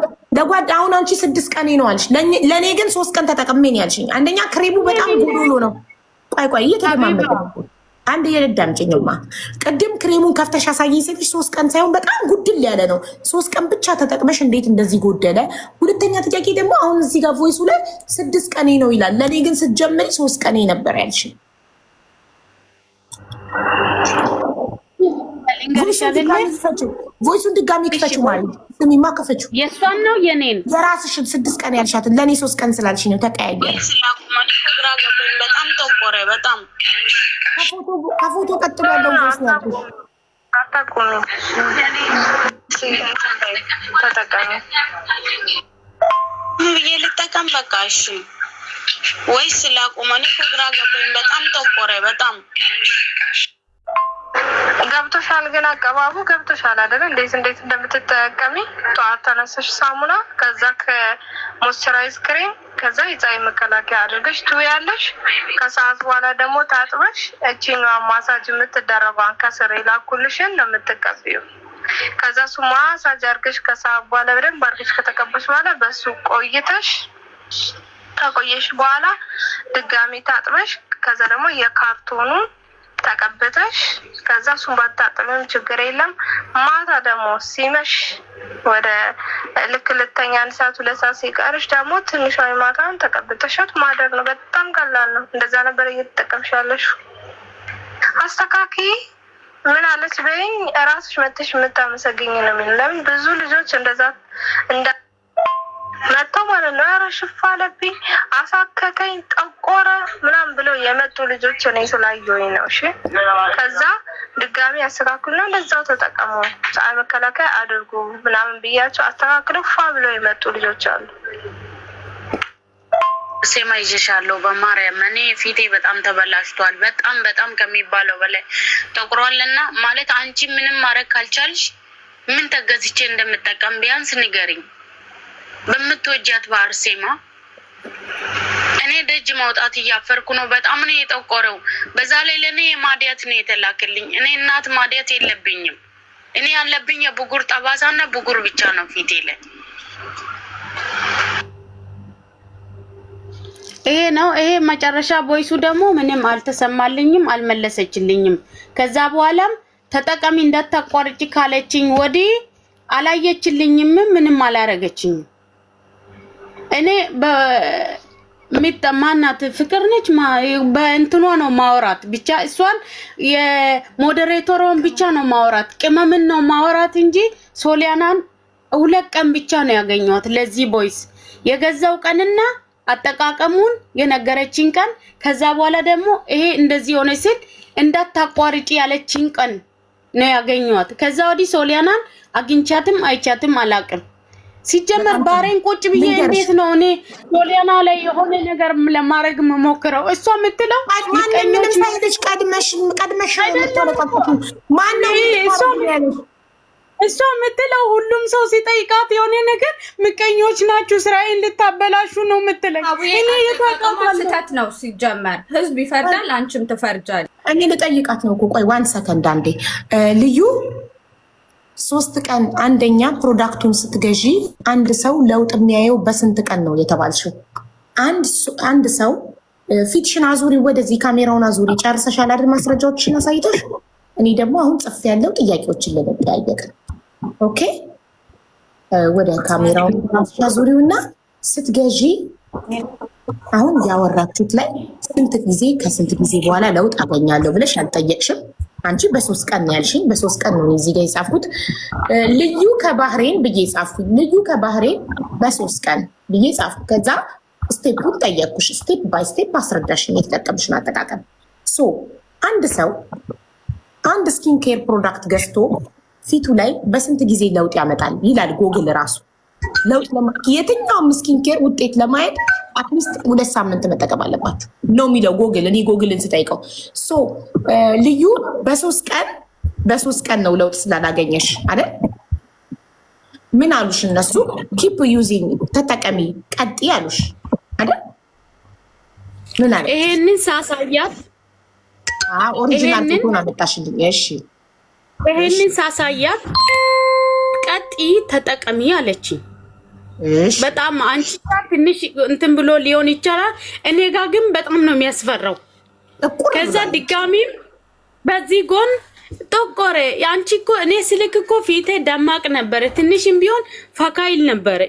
አሁን አንቺ 6 ቀን ነው አልሽ፣ ለእኔ ግን 3 ቀን ተጠቅሜ ነው ያልሽኝ። አንደኛ ክሬሙ በጣም ጎዶሎ ነው። ቆይ እየተለማመደ አንድ የረዳምጭኝማ ቅድም ክሬሙን ከፍተሽ አሳየኝ ስትሽ 3 ቀን ሳይሆን በጣም ጉድል ያለ ነው። 3 ቀን ብቻ ተጠቅመሽ እንዴት እንደዚህ ጎደለ? ሁለተኛ ጥያቄ ደግሞ አሁን እዚህ ጋር ቮይሱ ላይ 6 ቀን ነው ይላል። ለኔ ግን ስትጀምሪ 3 ቀን ነበር ያልሽ። ቮይሱን ድጋሚ ክፈችው ማለት ስሚማ ክፈችው። የእሷን ነው የኔን የራስሽን 6 ቀን ያልሻትን ለኔ 3 ቀን ስላልሽ ነው ተቀያየረ። በጣም ጠቆረ። በጣም ከፎቶ ቀጥሎ ያለው ቮይስ ነው አታቁሚ ተጠቀሚ ብዬ ልጠቀም በቃ እሺ ወይስ ላቁመን? ግራ ገባኝ። በጣም ጠቆረ። በጣም ገብቶሻል። ግን አቀባቡ ገብቶሻል አይደል? እንዴት እንደምትጠቀሚ ጠዋት ተነሰሽ ሳሙና፣ ከዛ ከሞይስቸራይዝ ክሬም፣ ከዛ የፀሐይ መከላከያ አድርገሽ ትውያለሽ። ከሰዓት በኋላ ደግሞ ታጥበሽ እቺኛዋ ማሳጅ የምትደረገውን ከስር የላኩልሽን ነው የምትቀቢው። ከዛ እሱ ማሳጅ አድርገሽ ከሰዓት በኋላ በደንብ አድርገሽ ከተቀበሽ በኋላ በሱ ቆይተሽ ከቆየሽ በኋላ ድጋሚ ታጥበሽ ከዛ ደግሞ የካርቶኑን ተቀብተሽ ከዛ እሱን ባታጥብም ችግር የለም። ማታ ደግሞ ሲመሽ ወደ ልክ ልተኛ 1 ሰዓት 2 ሰዓት ሲቀርሽ ደግሞ ትንሿ ማታን ተቀብተሻት ማደር ነው። በጣም ቀላል ነው። እንደዛ ነበር እየተጠቀምሽ ያለሽው። አስተካኪ ምን አለች በይኝ። እራስሽ መጥተሽ የምታመሰግኝ ነው የሚለው። ለምን ብዙ ልጆች እንደዛ መጥተው ማለት ነው ኧረ ሽፍ አለብኝ፣ አሳከከኝ፣ ጠቆረ ምናምን ብለው የመጡ ልጆች እኔ ስላየሁኝ ነው። እሺ ከዛ ድጋሚ አስተካክሉና እንደዛው ተጠቀሙ፣ ፀሐይ መከላከያ አድርጉ ምናምን ብያቸው አስተካክለው ፋ ብለው የመጡ ልጆች አሉ። ሴማ ይዤሻለሁ በማርያም እኔ ፊቴ በጣም ተበላሽቷል። በጣም ከሚባለው በላይ ጠቁሯልና ማለት አንቺ ምንም ማድረግ ካልቻልሽ ምን ተገዝቼ እንደምጠቀም ቢያንስ ንገሪኝ። በምትወጃት በአርሴማ እኔ ደጅ ማውጣት እያፈርኩ ነው። በጣም ነው የጠቆረው። በዛ ላይ ለእኔ ማዲያት ነው የተላክልኝ። እኔ እናት ማዲያት የለብኝም። እኔ ያለብኝ የብጉር ጠባሳና ብጉር ብቻ ነው ፊቴ ላይ። ይሄ ነው። ይሄ መጨረሻ ቦይሱ ደግሞ ምንም አልተሰማልኝም፣ አልመለሰችልኝም። ከዛ በኋላም ተጠቃሚ እንዳታቋርጪ ካለችኝ ወዲህ አላየችልኝም፣ ምንም አላረገችኝም። እኔ ማናት ፍቅር ነች በእንትኗ ነው ማወራት ብቻ እሷን የሞዴሬተሯን ብቻ ነው ማወራት፣ ቅመምን ነው ማወራት እንጂ ሶሊያናን 2 ቀን ብቻ ነው ያገኘኋት ለዚህ ቦይስ የገዛው ቀንና አጠቃቀሙን የነገረችኝ ቀን። ከዛ በኋላ ደግሞ ይሄ እንደዚህ ሆነ ሲል እንዳታቋርጪ ያለችኝ ቀን ነው ያገኘኋት። ከዛ ወዲህ ሶሊያናን አግኝቻትም አይቻትም አላቅም። ሲጀመር ባሬን ቁጭ ብዬ እንዴት ነው እኔ ሶሊያና ላይ የሆነ ነገር ለማድረግ መሞክረው? እሷ የምትለው ምንም ሳይልሽ ቀድመሽ ማነው እሷ የምትለው ሁሉም ሰው ሲጠይቃት የሆነ ነገር ምቀኞች ናችሁ ስራዬን ልታበላሹ ነው የምትለኝ። እኔ የተቀማስተት ነው ሲጀመር ህዝብ ይፈርዳል፣ አንቺም ትፈርጃለሽ። እኔ ልጠይቃት ነው እኮ። ቆይ 1 ሰከንድ አንዴ። ልዩ 3 ቀን አንደኛ ፕሮዳክቱን ስትገዢ አንድ ሰው ለውጥ የሚያየው በስንት ቀን ነው የተባልሽው? አንድ ሰው ፊትሽን አዙሪ፣ ወደዚህ ካሜራውን አዙሪ። ጨርሰሻል አይደል? ማስረጃዎችን አሳይቶሽ። እኔ ደግሞ አሁን ጽፍ ያለው ጥያቄዎችን ልንጠያየቅ። ኦኬ፣ ወደ ካሜራው አዙሪውና ስትገዢ አሁን ያወራችሁት ላይ ስንት ጊዜ ከስንት ጊዜ በኋላ ለውጥ አገኛለሁ ብለሽ አልጠየቅሽም። አንቺ በ3 ቀን ያልሽኝ፣ በ3 ቀን ነው እዚህ ጋር የጻፍኩት። ልዩ ከባህሬን ብዬ ጻፍኩኝ። ልዩ ከባህሬን በ3 ቀን ብዬ ጻፍኩ። ከዛ ስቴፑን ጠየቅኩሽ። ስቴፕ ባይ ስቴፕ አስረዳሽኝ የተጠቀምሽን አጠቃቀም። ሶ አንድ ሰው አንድ ስኪን ኬር ፕሮዳክት ገዝቶ ፊቱ ላይ በስንት ጊዜ ለውጥ ያመጣል ይላል ጎግል ራሱ። ለውጥ የትኛውም ስኪን ኬር ውጤት ለማየት አትሊስት 2 ሳምንት መጠቀም አለባችሁ ነው የሚለው ጎግል። እኔ ጎግልን ስጠይቀው ልዩ በ3 ቀን ነው ለውጥ ስላላገኘሽ አይደል? ምን አሉሽ እነሱ? ኪፕ ዩዚንግ ተጠቀሚ፣ ቀጥ ያሉሽ አይደል? ምን አለ? ይሄንን ሳሳያት ኦሪጂናል ፎቶ ነው አመጣሽልኝ። እሺ፣ ይሄንን ሳሳያት ቀጥ ተጠቀሚ አለችኝ። በጣም አንቺ ትንሽ እንትን ብሎ ሊሆን ይችላል፣ እኔ ጋር ግን በጣም ነው የሚያስፈራው። ከዛ ድጋሚ በዚህ ጎን ጠቆረ። አንቺ እኮ እኔ ስልክ እኮ ፊቴ ደማቅ ነበረ፣ ትንሽም ቢሆን ፈካይል ነበረ።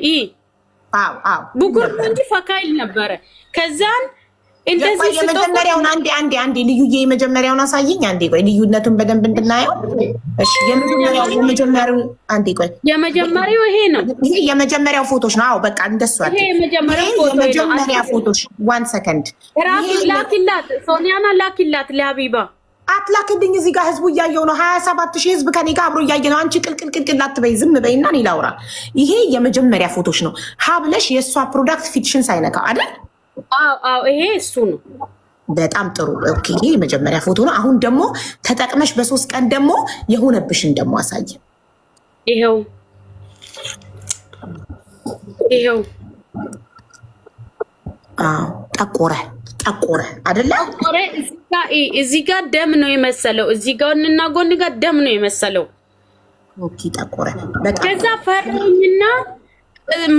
ብጉር እንጂ ፈካይል ነበረ። ከዛን እንደዚህ የመጀመሪያውን አንዴ ልዩዬ የመጀመሪያውን አሳይኝ አንዴ። ቆይ ልዩነቱን በደንብ እንድናየው። እሺ የመጀመሪያው አንዴ ቆይ፣ የመጀመሪያው ይሄ ነው። ይሄ የመጀመሪያው ፎቶሽ ነው። አዎ በቃ እንደሱ አይደል? ይሄ የመጀመሪያ ፎቶሽ። 1 ሰከንድ ራሱ ላኪላት፣ ሶኒያና ላኪላት ለሀቢባ። አትላክልኝ፣ እዚህ ጋር ህዝቡ እያየው ነው። 27,000 ህዝብ ከኔ ጋር አብሮ እያየ ነው። አንቺ ቅልቅል አትበይ፣ ዝም በይና እኔ ላውራ። ይሄ የመጀመሪያ ፎቶሽ ነው። ሀብለሽ የእሷ ፕሮዳክት ፊትሽን ሳይነካ አይደል? አዎ ይሄ እሱ ነው። በጣም ጥሩ። ኦኬ፣ ይሄ የመጀመሪያ ፎቶ ነው። አሁን ደግሞ ተጠቅመሽ በ3 ቀን ደግሞ የሆነብሽን ደግሞ አሳይ። ይሄው ጠቆረ አይደለ? ጠቆረ። እዚህ ጋር ደም ነው የመሰለው። እዚህ ጋር እና ጎን ጋር ደም ነው የመሰለው። ኦኬ፣ ጠቆረ በጣም። ከዛ ፈረኝና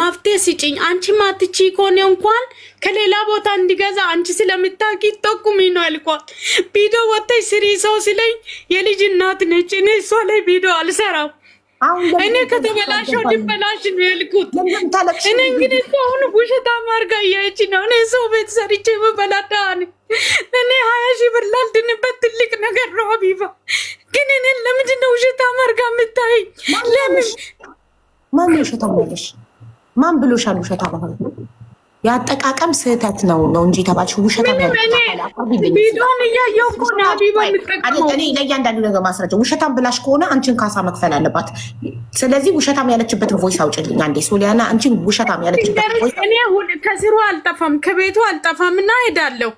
መፍትሄ ስጭኝ። አንቺ ማትቺ ከሆነ እንኳን ከሌላ ቦታ እንዲገዛ አንቺ ስለምታውቂ ጠቁሚ ነው አልኳት። ቪዲዮ ወጥተሽ ስሪ ሰው ሲለኝ የልጅ እናት ነች፣ እኔ እሷ ላይ ቪዲዮ አልሰራም። እኔ ከተበላሸው ሊበላሽ ነው ያልኩት። እኔ እንግዲህ አሁን ውሸታ ማርጋ እያየች ነው። እኔ ሰው ቤት ሰርቼ በበላዳን እኔ 20 ሺህ ብር ላልድንበት ትልቅ ነገር ነው ሀቢባ። ግን እኔን ለምንድን ነው ውሸታ ማርጋ የምታይ? ለምን ማን ውሸታ ማለሽ? ማን ብሎሻል? ውሸታ ማለት የአጠቃቀም ስህተት ነው እንጂ ተባልሽ ውሸታ ማለት ቪዲዮን እያየሁ እኮ ነው ሀቢባ የምትጠቀመው። እኔ ለእያንዳንዱ ነገር ማስረጃ ውሸታም ብላሽ ከሆነ አንቺን ካሳ መክፈል አለባት። ስለዚህ ውሸታም ያለችበትን ቮይስ አውጭልኝ አንዴ። ሶሊያና አንቺን ውሸታም ያለችበትን ቮይስ። እኔ ከስሩ አልጠፋም፣ ከቤቱ አልጠፋም እና ሄዳለሁ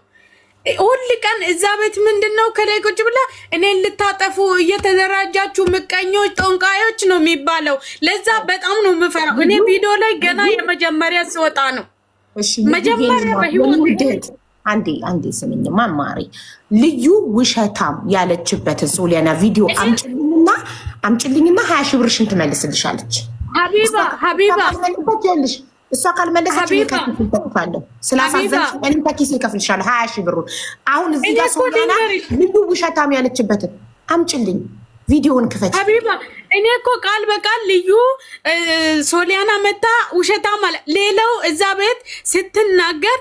ሁል ቀን እዛ ቤት። ምንድነው ከላይ ቁጭ ብላ እኔን ልታጠፉ እየተደራጃችሁ ምቀኞች፣ ጠንቋዮች ነው የሚባለው። ለዛ በጣም ነው የምፈራው። እኔ ቪዲዮ ላይ ገና የመጀመሪያ ስወጣ ነው መጀመሪያ በህይወት አንዴ ስምኝማ ማሪ ልዩ ውሸታም ያለችበትን ሶሊያና ቪዲዮ አምጭልኝና 20 ሺህ ብርሽን ትመልስልሻለች። ሀቢባ እሷ ካልመለሰች ከፍልሻለሁ። ስላሳዘንሽ እኔም ከኪሴ እከፍልሻለሁ 20 ሺህ ብሩን። አሁን እዚህ ጋር ሶሊያና ልዩ ውሸታም ያለችበትን አምጭልኝ፣ ቪዲዮውን ክፈች። ሀቢባ እኔ እኮ ቃል በቃል ልዩ ሶሊያና መታ ውሸታም አለ። ሌላው እዛ ቤት ስትናገር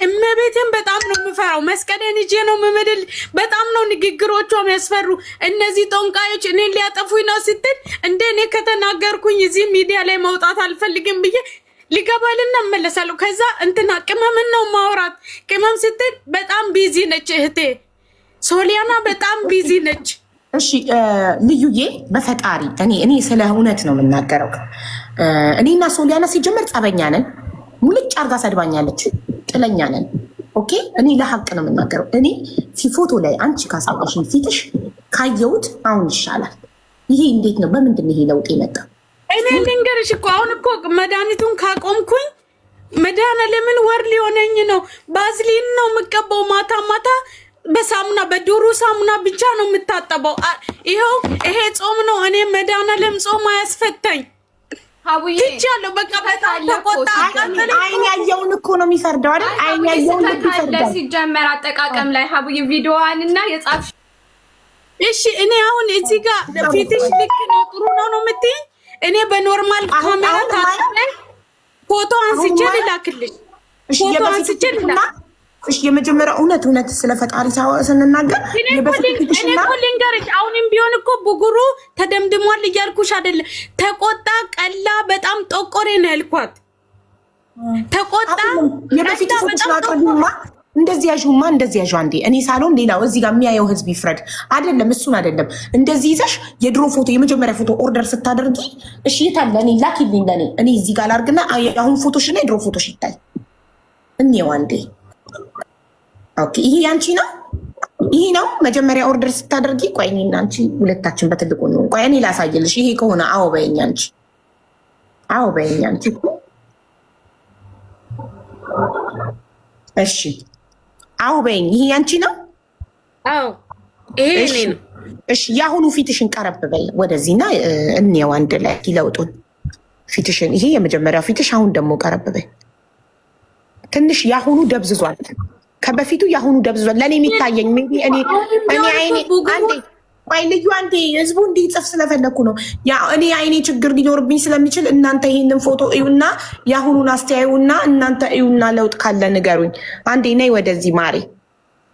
እመቤትን በጣም ነው የምፈራው። መስቀሌን ይዤ ነው የምምድል። በጣም ነው ንግግሮቿ የሚያስፈሩ። እነዚህ ጦንቃዮች እኔን ሊያጠፉኝ ነው ስትል እንደ እኔ ከተናገርኩኝ እዚህ ሚዲያ ላይ መውጣት አልፈልግም ብዬ ሊገባልና እመለሳለሁ። ከዛ እንትና ቅመምን ነው ማውራት። ቅመም ስትል በጣም ቢዚ ነች እህቴ ሶሊያና፣ በጣም ቢዚ ነች። እሺ ልዩዬ፣ በፈጣሪ እኔ ስለ እውነት ነው የምናገረው። እኔና ሶሊያና ሲጀመር ጸበኛ ነን። ሙልጭ አርጋ ሰድባኛለች። ጥለኛ ነን። ኦኬ፣ እኔ ለሀቅ ነው የምናገረው። እኔ ፎቶ ላይ አንቺ ካሳወሽኝ ፊትሽ ካየሁት አሁን ይሻላል። ይሄ እንዴት ነው? በምንድን ነው ይሄ ለውጥ የመጣ? እኔ ልንገርሽ እኮ አሁን እኮ መድኃኒቱን ካቆምኩኝ መድኃኒዓለምን ወር ሊሆነኝ ነው። ባዝሊን ነው የምቀባው ማታ ማታ በሳሙና በዶሮ ሳሙና ብቻ ነው የምታጠበው። ይኸው ይሄ ጾም ነው። እኔ መድኃኒዓለም ጾም አያስፈታኝ ትቻለሁ። በቃ በጣም ተቆጣ። አይን ያየውን እኮ ነው የሚፈርደው አይደል? አይን ያየውን ይፈርዳል። ሲጀመር አጠቃቀም ላይ ሀቡዬ ቪዲዮዋንና የጻፍሽ እሺ። እኔ አሁን እዚህ ጋር ፊትሽ ልክ ነው ጥሩ ነው ነው የምትይኝ? እኔ በኖርማል ካሜራ ታጥቤ ፎቶ አንስቼ ልላክልሽ። ፎቶ አንስቼ ልላክ። እሺ የመጀመሪያው እውነት ስለ ፈጣሪ ስንናገር እኔ እኮ ልንገርሽ፣ አሁንም ቢሆን እኮ ብጉሩ ተደምድሟል እያልኩሽ አይደለ? ተቆጣ፣ ቀላ፣ በጣም ጠቆሬ ነው ያልኳት። ተቆጣ የበፊት ፎቶሽናቀዱማ እንደዚህ ያዡማ እንደዚህ ያዡ። አንዴ እኔ ሳሎን ሌላው እዚህ ጋር የሚያየው ህዝብ ይፍረድ። አይደለም እሱን አይደለም እንደዚህ ይዘሽ የድሮ ፎቶ የመጀመሪያ ፎቶ ኦርደር ስታደርጊ እሺ የታለ? እኔ ላኪልኝ ለኔ። እኔ እዚህ ጋር ላርግና አሁን ፎቶሽ እና የድሮ ፎቶሽ ይታይ እንየው አንዴ። ኦኬ ይሄ ያንቺ ነው። ይሄ ነው መጀመሪያ ኦርደር ስታደርጊ። ቆይ እኔና አንቺ ሁለታችን በትልቁ ነው። ቆይ እኔ ላሳየልሽ። ይሄ ከሆነ አዎ በይኝ አንቺ። አዎ በይኝ አንቺ። እሺ አዎ በይኝ። ይሄ ያንቺ ነው። አዎ ይሄ እኔ ነው። እሺ የአሁኑ ፊትሽን ቀረብ በይ ወደዚህና እንየው አንድ ላይ ይለውጡን ፊትሽን። ይሄ የመጀመሪያው ፊትሽ። አሁን ደግሞ ቀረብ በይ ትንሽ። የአሁኑ ደብዝዟል ከበፊቱ የአሁኑ ደብዝዟል። ለእኔ የሚታየኝ እኔ አይኔ አንዴ ቆይ ልዩ አንዴ ህዝቡ እንዲጽፍ ስለፈለግኩ ነው። እኔ አይኔ ችግር ሊኖርብኝ ስለሚችል እናንተ ይህንን ፎቶ እዩና የአሁኑን አስተያዩና እናንተ እዩና ለውጥ ካለ ንገሩኝ። አንዴ ነይ ወደዚህ ማሬ፣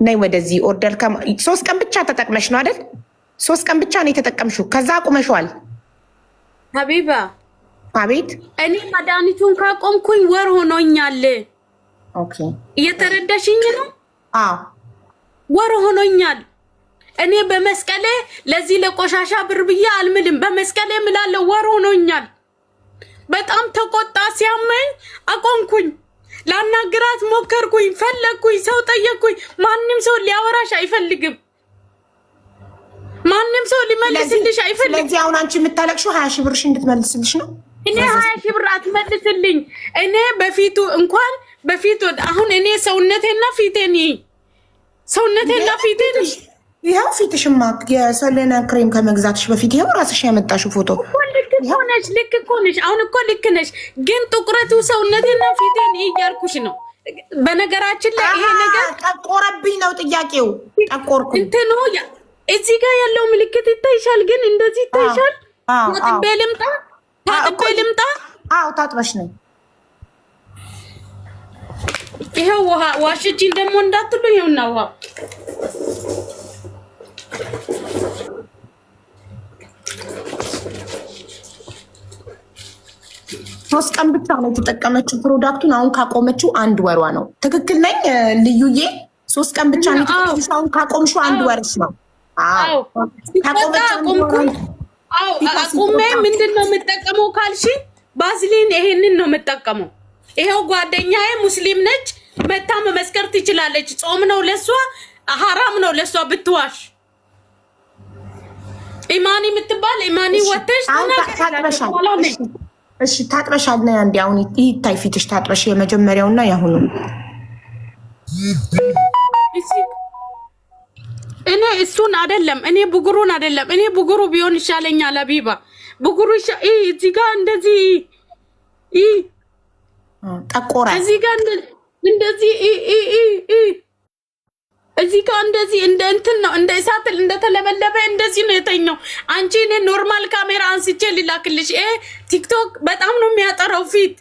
ነይ ወደዚህ። ኦርደር 3 ቀን ብቻ ተጠቅመሽ ነው አይደል? 3 ቀን ብቻ ነው የተጠቀምሽው፣ ከዛ አቁመሽዋል። ሀቢባ አቤት። እኔ መድኃኒቱን ካቆምኩኝ ወር ሆኖኛል። ኦኬ እየተረዳሽኝ ነው? አዎ ወር ሆኖኛል። እኔ በመስቀሌ ለዚህ ለቆሻሻ ብር ብዬ አልምልም። በመስቀሌ እምላለሁ። ወር ሆኖኛል። በጣም ተቆጣ። ሲያመኝ አቆምኩኝ። ላናግራት ሞከርኩኝ፣ ፈለግኩኝ፣ ሰው ጠየቅኩኝ። ማንም ሰው ሊያወራሽ አይፈልግም። ማንም ሰው ሊመልስልሽ አይፈልግም። ስለዚህ አሁን አንቺ የምታለቅሽው 20 ሺህ ብርሽ እንድትመልስልሽ ነው። እኔ 20 ሺህ ብር አትመልስልኝ። እኔ በፊቱ እንኳን በፊቱ አሁን እኔ ሰውነቴና ፊቴን ሰውነቴና ፊቴን ይኸው ፊትሽማ የሶሊያና ክሬም ከመግዛትሽ በፊት ይኸው ራስሽ ያመጣሽው ፎቶ ልክ እኮ ነሽ። ልክ እኮ ነሽ። አሁን እኮ ልክ ነሽ። ግን ጥቁረቱ ሰውነቴና ፊቴን እያልኩሽ ነው። በነገራችን ላይ ይሄ ነገር ጠቆረብኝ ነው ጥያቄው። ጠቆርኩ እንትኑ እዚህ ጋር ያለው ምልክት ይታይሻል። ግን እንደዚህ ይታይሻል። ታጥቤ ልምጣ? ታጥቤ ልምጣ? አዎ ታጥበሽ ነው። ይሄው ውሃ ዋሽቺን ደግሞ እንዳትሉ ይሄውና ውሃ ሶስት ቀን ብቻ ነው የተጠቀመችው ፕሮዳክቱን። አሁን ካቆመችው 1 ወሯ ነው። ትክክል ነኝ ልዩዬ? 3 ቀን ብቻ ነው የተጠቀመችው። አሁን ካቆምሽው 1 ወርሽ ነው። አዎ አቁሜ ምንድን ነው የምጠቀመው ካልሽ ባዝሊን ይሄንን ነው የምጠቀመው። ይሄው ጓደኛዬ ሙስሊም ነች፣ መታ መመስከር ትችላለች። ጾም ነው ለሷ፣ ሐራም ነው ለሷ ብትዋሽ። ኢማኒ የምትባል ኢማኒ ወተሽ ታጥበሻል። እሺ ታጥበሻል ነው አንዴ አሁን ይታይ ፊትሽ ታጥበሽ የመጀመሪያውና ያሁኑ እኔ እሱን አይደለም እኔ ብጉሩን አይደለም እኔ ብጉሩ ቢሆን ይሻለኛል አቢባ ብጉሩ እዚህ ጋር እንደዚህ ጠቆራ እዚህ ጋር እንደዚህ እዚህ ጋር እንደዚህ እንደ እንትን ነው እንደ እሳት እንደተለበለበ እንደዚህ ነው የተኛው። አንቺ እኔ ኖርማል ካሜራ አንስቼ ልላክልሽ። ቲክቶክ በጣም ነው የሚያጠራው ፊት።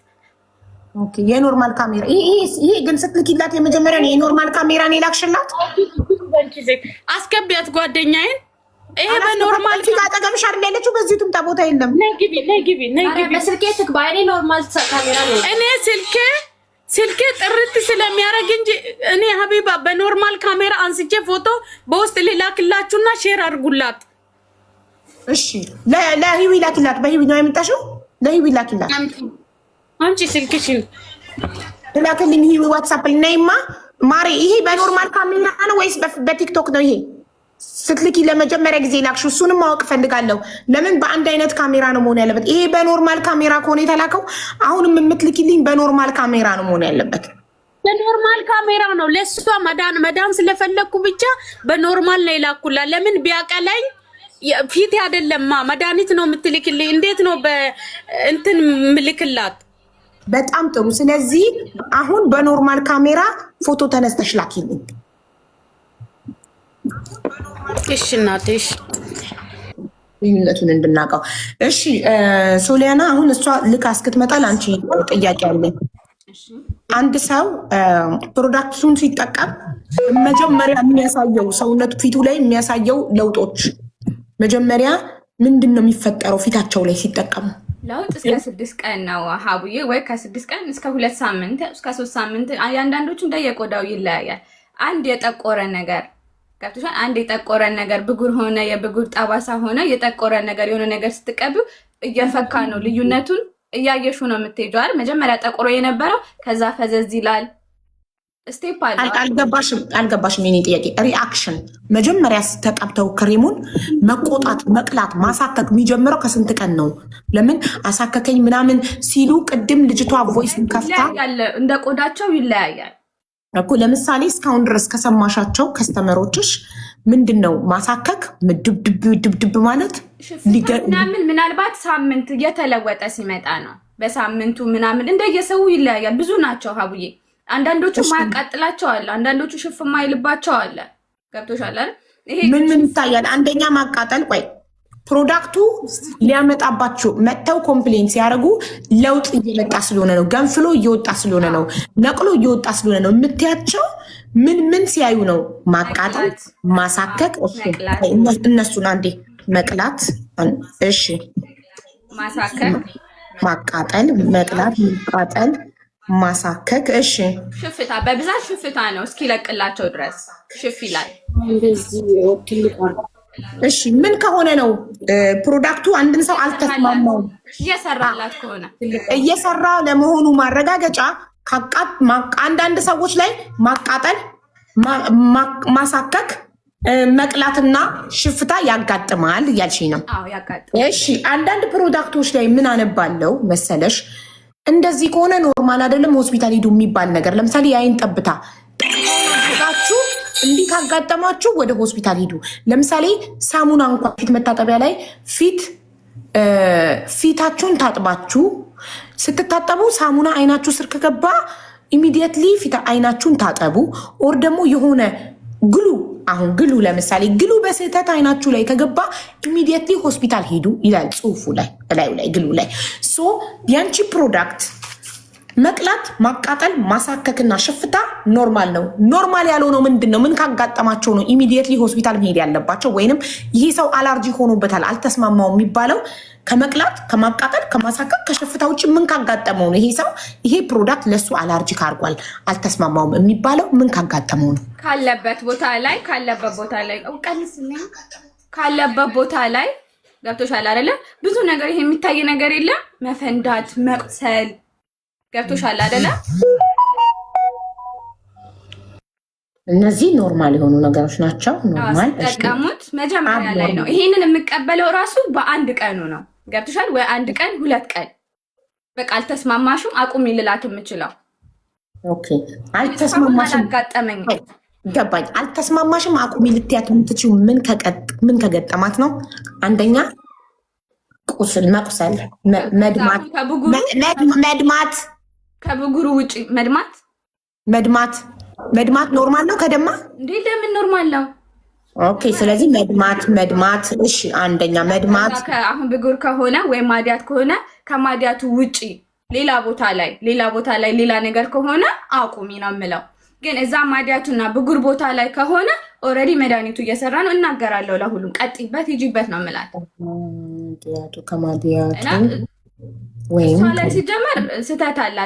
ኦኬ የኖርማል ካሜራ ይሄ ግን ስትልኪላት የመጀመሪያ ነው የኖርማል ካሜራ ነው የላክሽላት። አስገቢያት ጓደኛዬን። ይሄ በኖርማል ፊት አጠገብሽ አይደል ያለችው? በዚህ ትምጣ ቦታ የለም። ነይ ግቢ። በስልኬ ትግባ። እኔ ኖርማል ካሜራ ነው እኔ ስልኬ ጥርት ስለሚያደርግ እንጂ እኔ ሀቢባ በኖርማል ካሜራ አንስቼ ፎቶ በውስጥ ሊላክላችሁና ሼር አድርጉላት። እሺ ለሂዊ ላክላት። በሂዊ ነው የምጣሽው? ለሂዊ ላክላት። አንቺ ስልክሽን ላክልኝ ሂዊ ዋትስአፕ ነይማ ማሬ። ይሄ በኖርማል ካሜራ ነው ወይስ በቲክቶክ ነው? ይሄ ስትልኪ ለመጀመሪያ ጊዜ ላክሽ? እሱንም ማወቅ ፈልጋለሁ። ለምን በአንድ አይነት ካሜራ ነው መሆን ያለበት? ይሄ በኖርማል ካሜራ ከሆነ የተላከው አሁንም የምትልኪልኝ በኖርማል ካሜራ ነው መሆን ያለበት። በኖርማል ካሜራ ነው። ለሷ መዳን ስለፈለኩ ብቻ በኖርማል ነው የላኩላት። ለምን ቢያቀለኝ ፊት አይደለማ መድኃኒት ነው የምትልክልኝ። እንዴት ነው በእንትን ምልክላት? በጣም ጥሩ። ስለዚህ አሁን በኖርማል ካሜራ ፎቶ ተነስተሽ ላኪልኝ። እሺ እናትሽ ልዩነቱን እንድናውቀው። እሺ ሶሊያና፣ አሁን እሷ ልክ እስክትመጣ ለአንቺ ጥያቄ አለኝ። አንድ ሰው ፕሮዳክቱን ሲጠቀም መጀመሪያ የሚያሳየው ሰውነቱ ፊቱ ላይ የሚያሳየው ለውጦች መጀመሪያ ምንድን ነው የሚፈጠረው ፊታቸው ላይ ሲጠቀሙ? ለውጥ እስከ 6 ቀን ነው ሀቡዬ፣ ወይ ከ6 ቀን እስከ 2 ሳምንት እስከ 3 ሳምንት። አንዳንዶቹ እንደየቆዳው ይለያያል። አንድ የጠቆረ ነገር ገብቶሻል። አንድ የጠቆረ ነገር ብጉር ሆነ የብጉር ጠባሳ ሆነ የጠቆረ ነገር የሆነ ነገር ስትቀቢው እየፈካ ነው። ልዩነቱን እያየሹ ነው የምትሄጂው አይደል? መጀመሪያ ጠቆሮ የነበረው ከዛ ፈዘዝ ይላል። ስቴፕ አለ። አልገባሽም የኔ ጥያቄ። ሪአክሽን መጀመሪያ ተቀብተው ክሬሙን መቆጣት፣ መቅላት፣ ማሳከክ የሚጀምረው ከስንት ቀን ነው? ለምን አሳከከኝ ምናምን ሲሉ ቅድም ልጅቷ ቮይስ ከፍታ እንደ ቆዳቸው ይለያያል እኮ። ለምሳሌ እስካሁን ድረስ ከሰማሻቸው ከስተመሮችሽ ምንድን ነው ማሳከክ፣ ድብድብ ማለት ምናምን ምናልባት ሳምንት እየተለወጠ ሲመጣ ነው። በሳምንቱ ምናምን እንደየሰው ይለያያል። ብዙ ናቸው ሀቡዬ። አንዳንዶቹ ማያቃጥላቸው አለ፣ አንዳንዶቹ ሽፍ ማይልባቸው አለ። ገብቶሻል አይደል? ይሄ ምን ይታያል? አንደኛ ማቃጠል። ቆይ ፕሮዳክቱ ሊያመጣባችሁ መጥተው ኮምፕሌን ሲያደርጉ ለውጥ እየመጣ ስለሆነ ነው፣ ገንፍሎ እየወጣ ስለሆነ ነው፣ ነቅሎ እየወጣ ስለሆነ ነው የምትያቸው። ምን ሲያዩ ነው? ማቃጠል፣ ማሳከክ። እነሱን አንዴ መቅላት፣ እሺ፣ ማሳከክ፣ ማቃጠል፣ መቅላት፣ ማቃጠል፣ ማሳከክ። እሺ፣ ሽፍታ፣ በብዛት ሽፍታ ነው እስኪለቅላቸው ድረስ ሽፍ ይላል። እሺ ምን ከሆነ ነው ፕሮዳክቱ አንድን ሰው አልተስማማውም እየሰራላት ከሆነ እየሰራ ለመሆኑ ማረጋገጫ አንዳንድ ሰዎች ላይ ማቃጠል፣ ማሳከክ፣ መቅላትና ሽፍታ ያጋጥማል እያልሽኝ ነው? አዎ ያጋጥማል። እሺ አንዳንድ ፕሮዳክቶች ላይ ምን አነባለው መሰለሽ? እንደዚህ ከሆነ ኖርማል አይደለም ሆስፒታል ሂዱ የሚባል ነገር። ለምሳሌ የአይን ጠብታ ታችሁ እንዲህ ካጋጠማችሁ ወደ ሆስፒታል ሂዱ። ለምሳሌ ሳሙና እንኳን ፊት መታጠቢያ ላይ ፊታችሁን ታጥባችሁ ስትታጠቡ ሳሙና አይናችሁ ስር ከገባ ኢሚዲየትሊ አይናችሁን ታጠቡ። ኦር ደግሞ የሆነ ግሉ፣ አሁን ግሉ ለምሳሌ ግሉ በስህተት አይናችሁ ላይ ከገባ ኢሚዲየትሊ ሆስፒታል ሂዱ ይላል ጽሁፉ ላይ እላዩ ላይ ግሉ ላይ። ሶ ያንቺ ፕሮዳክት መቅላት፣ ማቃጠል፣ ማሳከክና ሽፍታ ኖርማል ነው። ኖርማል ያልሆነው ምንድን ነው? ምን ካጋጠማቸው ነው ኢሚዲየትሊ ሆስፒታል መሄድ ያለባቸው? ወይንም ይሄ ሰው አላርጂ ሆኖበታል አልተስማማው የሚባለው ከመቅላት፣ ከማቃጠል፣ ከማሳከክ፣ ከሽፍታ ውጭ ምን ካጋጠመው ነው? ይሄ ሰው ይሄ ፕሮዳክት ለሱ አላርጂ ካርጓል አልተስማማውም የሚባለው ምን ካጋጠመው ነው? ካለበት ቦታ ላይ ቀንስልኝ ካለበት ቦታ ላይ ገብቶሻል አይደለ? ብዙ ነገር ይሄ የሚታይ ነገር የለም። መፈንዳት፣ መቁሰል ገብቶሻል አይደለ? እነዚህ ኖርማል የሆኑ ነገሮች ናቸው። ኖርማል ተጠቀሙት። መጀመሪያ ላይ ነው ይሄንን የምቀበለው ራሱ በአንድ ቀኑ ነው። ገብቶሻል ወይ? አንድ ቀን 2 ቀን በቃ አልተስማማሽም አቁሚ ልላት የምችለው። ኦኬ አልተስማማሽም፣ አጋጠመኝ ገባኝ። አልተስማማሽም አቁሚ ልትያት የምትችይው ምን ከገጠማት ነው? አንደኛ ቁስል፣ መቁሰል፣ መድማት ከብጉሩ ውጪ መድማት ኖርማል ነው። ከደማ እንዴ ለምን ኖርማል ነው? ኦኬ ስለዚህ መድማት እሺ፣ አንደኛ መድማት። አሁን ብጉር ከሆነ ወይም ማዲያት ከሆነ ከማዲያቱ ውጪ ሌላ ቦታ ላይ ሌላ ነገር ከሆነ አቁሚ ነው የምለው። ግን እዛ ማዲያቱና ብጉር ቦታ ላይ ከሆነ ኦልሬዲ መድኃኒቱ እየሰራ ነው። እናገራለሁ ለሁሉም ቀጥይበት ሂጂበት ነው የምላት። ከማዲያቱ ወይም ላይ ሲጀመር ስህተት አለ።